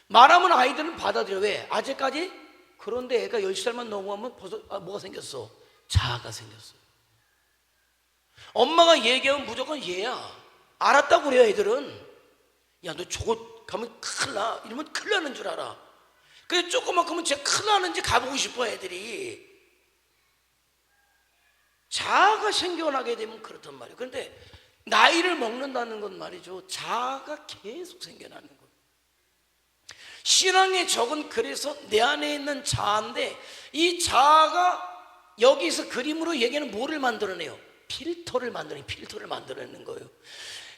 말하면 아이들은 받아들여. 왜? 아직까지. 그런데 애가 10살만 넘어가면 벌써 뭐가 생겼어? 자아가 생겼어요. 엄마가 얘기하면 무조건 얘야. 알았다고 그래요. 애들은. 야, 너 저거 가면 큰일 나. 이러면 큰일 나는 줄 알아. 그래 조그맣으면 제가 큰일 나는지 가보고 싶어 애들이. 자아가 생겨나게 되면 그렇단 말이에요. 그런데 나이를 먹는다는 건 말이죠, 자아가 계속 생겨나는 거예요. 신앙의 적은 그래서 내 안에 있는 자아인데, 이 자아가 여기서 그림으로 얘기하는 뭐를 만들어내요? 필터를 만들어내는 거예요.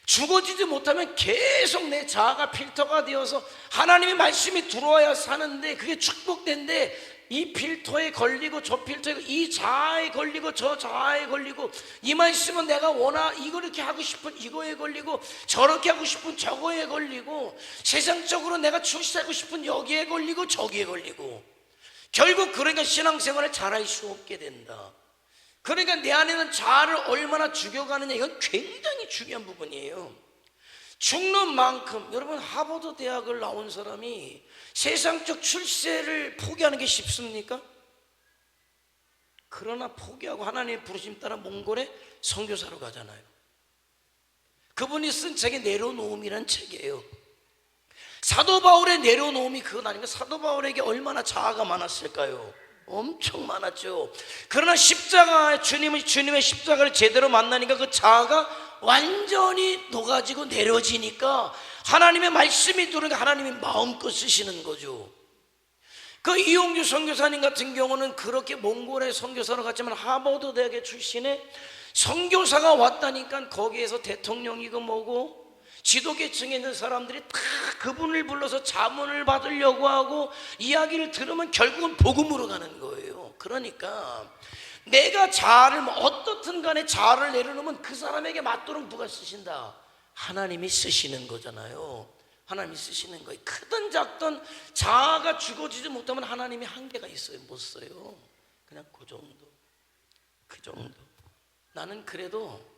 죽어지지 못하면 계속 내 자아가 필터가 되어서 하나님의 말씀이 들어와야 사는데, 그게 축복된데 이 필터에 걸리고 저 필터에, 이 자아에 걸리고 저 자아에 걸리고, 이 말씀은 내가 이거 이렇게 하고 싶은 이거에 걸리고, 저렇게 하고 싶은 저거에 걸리고, 세상적으로 내가 출세하고 싶은 여기에 걸리고 저기에 걸리고, 결국 그러니까 신앙생활을 잘할 수 없게 된다. 그러니까 내 안에는 자아를 얼마나 죽여가느냐, 이건 굉장히 중요한 부분이에요. 죽는 만큼, 여러분 하버드 대학을 나온 사람이 세상적 출세를 포기하는 게 쉽습니까? 그러나 포기하고 하나님의 부르심 따라 몽골에 선교사로 가잖아요. 그분이 쓴 책이 내려놓음이라는 책이에요. 사도 바울의 내려놓음이 그건 아닌가? 사도 바울에게 얼마나 자아가 많았을까요? 엄청 많았죠. 그러나 십자가, 주님의 십자가를 제대로 만나니까 그 자아가 완전히 녹아지고 내려지니까 하나님의 말씀이 들어오니까 하나님이 마음껏 쓰시는 거죠. 그 이용주 선교사님 같은 경우는 그렇게 몽골에 선교사로 갔지만 하버드 대학의 출신의 선교사가 왔다니까 거기에서 대통령이고 뭐고 지도계층에 있는 사람들이 다 그분을 불러서 자문을 받으려고 하고, 이야기를 들으면 결국은 복음으로 가는 거예요. 그러니까 내가 자아를 어떻든 간에 자아를 내려놓으면 그 사람에게 맞도록 누가 쓰신다? 하나님이 쓰시는 거잖아요. 하나님이 쓰시는 거예요. 크든 작든 자아가 죽어지지 못하면 하나님이 한계가 있어요. 못 써요. 그냥 그 정도. 나는 그래도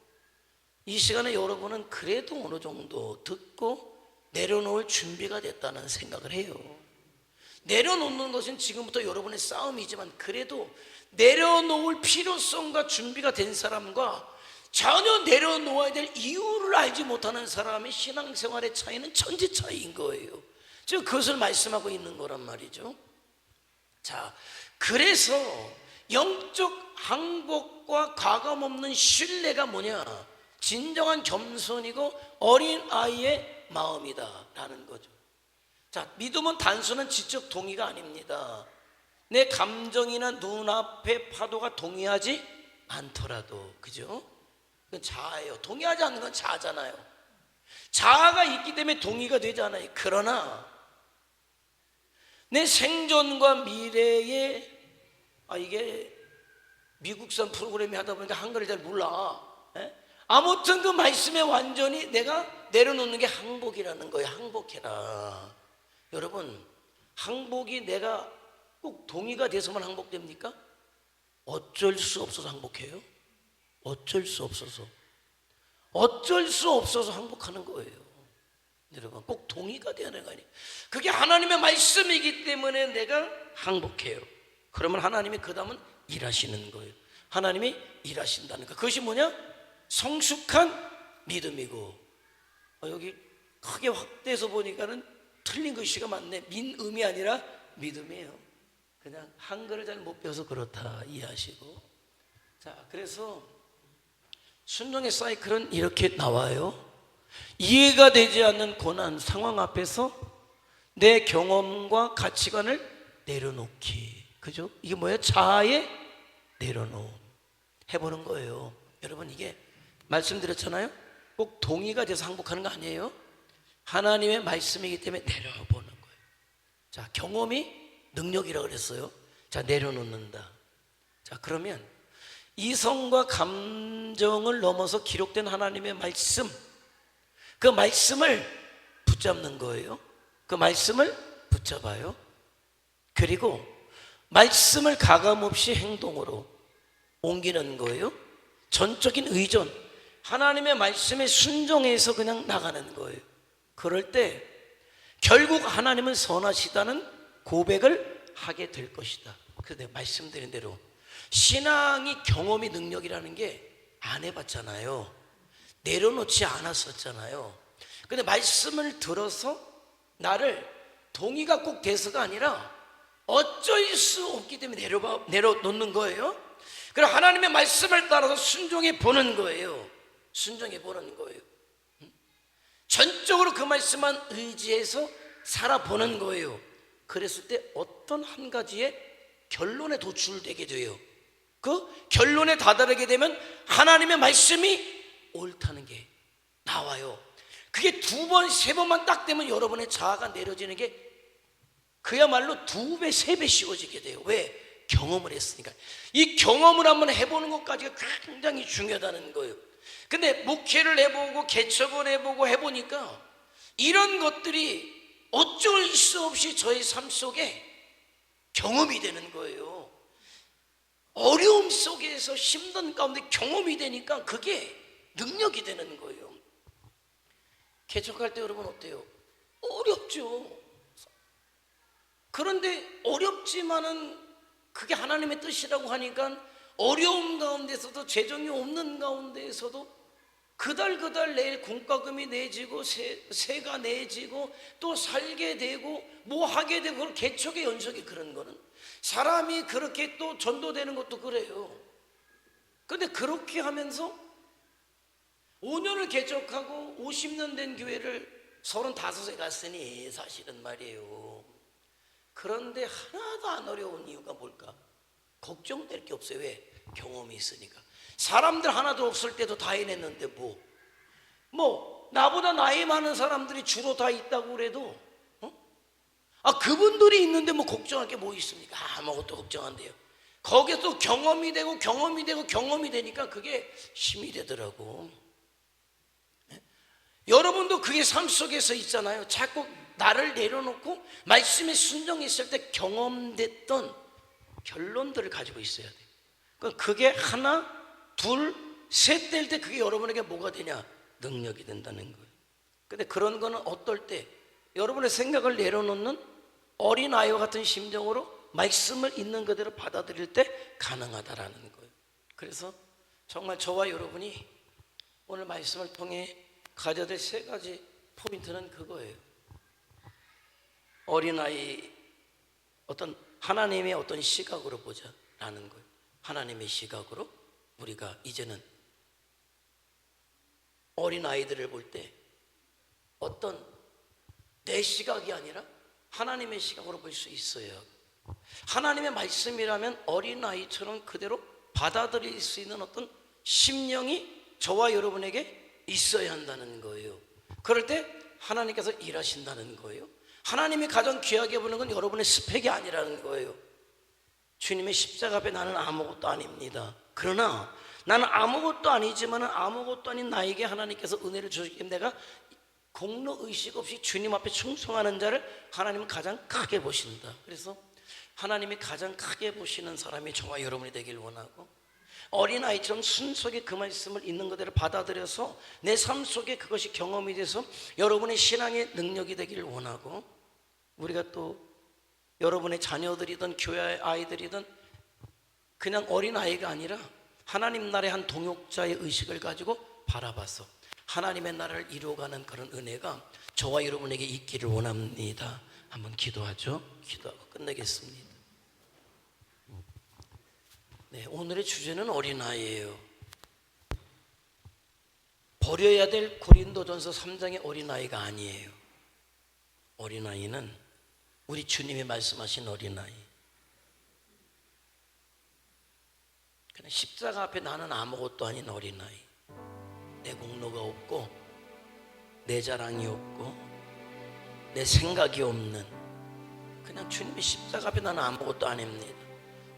이 시간에 여러분은 그래도 어느 정도 듣고 내려놓을 준비가 됐다는 생각을 해요. 내려놓는 것은 지금부터 여러분의 싸움이지만, 그래도 내려놓을 필요성과 준비가 된 사람과 전혀 내려놓아야 될 이유를 알지 못하는 사람의 신앙생활의 차이는 천지 차이인 거예요. 지금 그것을 말씀하고 있는 거란 말이죠. 자, 그래서 영적 항복과 과감없는 신뢰가 뭐냐? 진정한 겸손이고 어린 아이의 마음이다 라는 거죠. 자, 믿음은 단순한 지적 동의가 아닙니다. 내 감정이나 눈앞의 파도가 동의하지 않더라도, 그죠? 그건 자아예요. 동의하지 않는 건 자아잖아요. 자아가 있기 때문에 동의가 되잖아요. 그러나 내 생존과 미래에, 이게 미국산 프로그램이 하다 보니까 한글을 잘 몰라. 아무튼 그 말씀에 완전히 내가 내려놓는 게 항복이라는 거예요. 항복해라. 여러분, 항복이 내가 꼭 동의가 돼서만 항복됩니까? 어쩔 수 없어서 항복해요. 어쩔 수 없어서 항복하는 거예요. 여러분, 꼭 동의가 돼야 되는 거 아니에요. 그게 하나님의 말씀이기 때문에 내가 항복해요. 그러면 하나님이 그 다음은 일하시는 거예요. 하나님이 일하신다는 거. 그것이 뭐냐? 성숙한 믿음이고, 여기 크게 확대해서 보니까는 틀린 글씨가 많네. 민음이 아니라 믿음이에요. 그냥 한글을 잘 못 배워서 그렇다 이해하시고. 자, 그래서 순종의 사이클은 이렇게 나와요. 이해가 되지 않는 고난 상황 앞에서 내 경험과 가치관을 내려놓기. 그죠? 이게 뭐예요? 자아의 내려놓음 해보는 거예요. 여러분, 이게 말씀드렸잖아요. 꼭 동의가 돼서 항복하는 거 아니에요. 하나님의 말씀이기 때문에 내려보는 거예요. 자, 경험이 능력이라고 그랬어요. 자, 내려놓는다. 자, 그러면 이성과 감정을 넘어서 기록된 하나님의 말씀, 그 말씀을 붙잡는 거예요. 그 말씀을 붙잡아요. 그리고 말씀을 가감없이 행동으로 옮기는 거예요. 전적인 의존, 하나님의 말씀에 순종해서 그냥 나가는 거예요. 그럴 때 결국 하나님은 선하시다는 고백을 하게 될 것이다. 그래서 내가 말씀드린 대로 신앙이 경험이 능력이라는 게 안 해봤잖아요. 내려놓지 않았었잖아요. 근데 말씀을 들어서 나를 동의가 꼭 돼서가 아니라 어쩔 수 없기 때문에 내려놓는 거예요. 그리고 하나님의 말씀을 따라서 순종해 보는 거예요. 순종해 보는 거예요. 전적으로 그 말씀만 의지해서 살아보는 거예요. 그랬을 때 어떤 한 가지의 결론에 도출되게 돼요. 그 결론에 다다르게 되면 하나님의 말씀이 옳다는 게 나와요. 그게 2번, 3번만 딱 되면 여러분의 자아가 내려지는 게 그야말로 2배, 3배 쉬워지게 돼요. 왜? 경험을 했으니까. 이 경험을 한번 해보는 것까지가 굉장히 중요하다는 거예요. 근데 목회를 해보고 개척을 해보고 해보니까 이런 것들이 어쩔 수 없이 저의 삶 속에 경험이 되는 거예요. 어려움 속에서 힘든 가운데 경험이 되니까 그게 능력이 되는 거예요. 개척할 때 여러분 어때요? 어렵죠. 그런데 어렵지만은 그게 하나님의 뜻이라고 하니까 어려움 가운데서도 재정이 없는 가운데에서도 그달 내일 공과금이 내지고 세가 내지고 또 살게 되고 뭐 하게 되고 그런 개척의 연속이 그런 거는 사람이 그렇게 또 전도되는 것도 그래요. 근데 그렇게 하면서 5년을 개척하고 50년 된 교회를 35에 갔으니 사실은 말이에요. 그런데 하나도 안 어려운 이유가 뭘까? 걱정될 게 없어요. 왜? 경험이 있으니까. 사람들 하나도 없을 때도 다 해냈는데 뭐 나보다 나이 많은 사람들이 주로 다 있다고 그래도 그분들이 있는데 뭐 걱정할 게 뭐 있습니까? 아무것도 걱정 안 돼요. 거기서 경험이 되고 경험이 되고 경험이 되니까 그게 힘이 되더라고. 여러분도 그게 삶 속에서 있잖아요. 자꾸 나를 내려놓고 말씀에 순종했을 때 경험됐던 결론들을 가지고 있어야 돼요. 그러니까 그게 하나, 둘, 셋 될 때 그게 여러분에게 뭐가 되냐? 능력이 된다는 거예요. 근데 그런 거는 어떨 때 여러분의 생각을 내려놓는 어린아이와 같은 심정으로 말씀을 있는 그대로 받아들일 때 가능하다라는 거예요. 그래서 정말 저와 여러분이 오늘 말씀을 통해 가져야 될 3가지 포인트는 그거예요. 어린아이 어떤 하나님의 어떤 시각으로 보자라는 거예요. 하나님의 시각으로 우리가 이제는 어린아이들을 볼 때 어떤 내 시각이 아니라 하나님의 시각으로 볼 수 있어요. 하나님의 말씀이라면 어린아이처럼 그대로 받아들일 수 있는 어떤 심령이 저와 여러분에게 있어야 한다는 거예요. 그럴 때 하나님께서 일하신다는 거예요. 하나님이 가장 귀하게 보는 건 여러분의 스펙이 아니라는 거예요. 주님의 십자가 앞에 나는 아무것도 아닙니다. 그러나 나는 아무것도 아니지만 아무것도 아닌 나에게 하나님께서 은혜를 주시기 때문에 내가 공로의식 없이 주님 앞에 충성하는 자를 하나님은 가장 크게 보신다. 그래서 하나님이 가장 크게 보시는 사람이 저와 여러분이 되길 원하고 어린아이처럼 순수하게 그 말씀을 있는 그대로 받아들여서 내 삶 속에 그것이 경험이 돼서 여러분의 신앙의 능력이 되기를 원하고 우리가 또 여러분의 자녀들이든 교회 아이들이든 그냥 어린아이가 아니라 하나님 나라의 한 동역자의 의식을 가지고 바라봐서 하나님의 나라를 이루어가는 그런 은혜가 저와 여러분에게 있기를 원합니다. 한번 기도하죠. 기도하고 끝내겠습니다. 네, 오늘의 주제는 어린아이예요. 버려야 될 고린도전서 3장의 어린아이가 아니에요. 어린아이는 우리 주님이 말씀하신 어린아이. 그냥 십자가 앞에 나는 아무것도 아닌 어린아이. 내 공로가 없고 내 자랑이 없고 내 생각이 없는 그냥 주님의 십자가 앞에 나는 아무것도 아닙니다.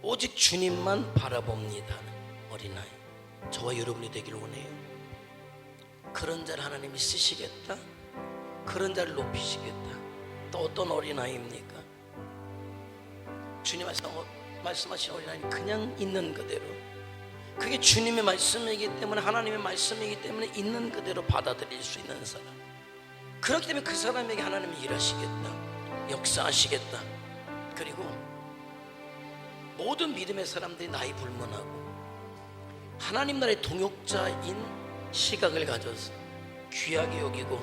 오직 주님만 바라봅니다. 어린아이 저와 여러분이 되길 원해요. 그런 자를 하나님이 쓰시겠다. 그런 자를 높이시겠다. 또 어떤 어린아이입니까? 주님 말씀하신 어린아이는 그냥 있는 그대로 그게 주님의 말씀이기 때문에 하나님의 말씀이기 때문에 있는 그대로 받아들일 수 있는 사람. 그렇기 때문에 그 사람에게 하나님이 일하시겠다. 역사하시겠다. 그리고 모든 믿음의 사람들이 나이 불문하고 하나님 나라의 동역자인 시각을 가져서 귀하게 여기고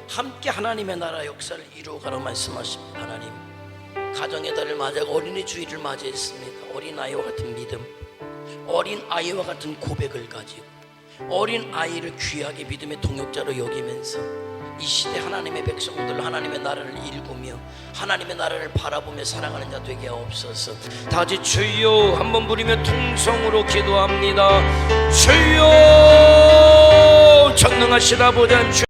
함께 하나님의 나라 역사를 이루어가라고 말씀하십니다. 하나님 가정의 달을 맞이하고 어린이 주일을 맞이했습니다. 어린 아이와 같은 믿음, 어린 아이와 같은 고백을 가지고 어린 아이를 귀하게 믿음의 동역자로 여기면서 이 시대 하나님의 백성들, 하나님의 나라를 일구며 하나님의 나라를 바라보며 살아가는 자 되게 하옵소서. 다 같이 주여 한번 부르며 통성으로 기도합니다. 주여 전능하신 아버지 하나님,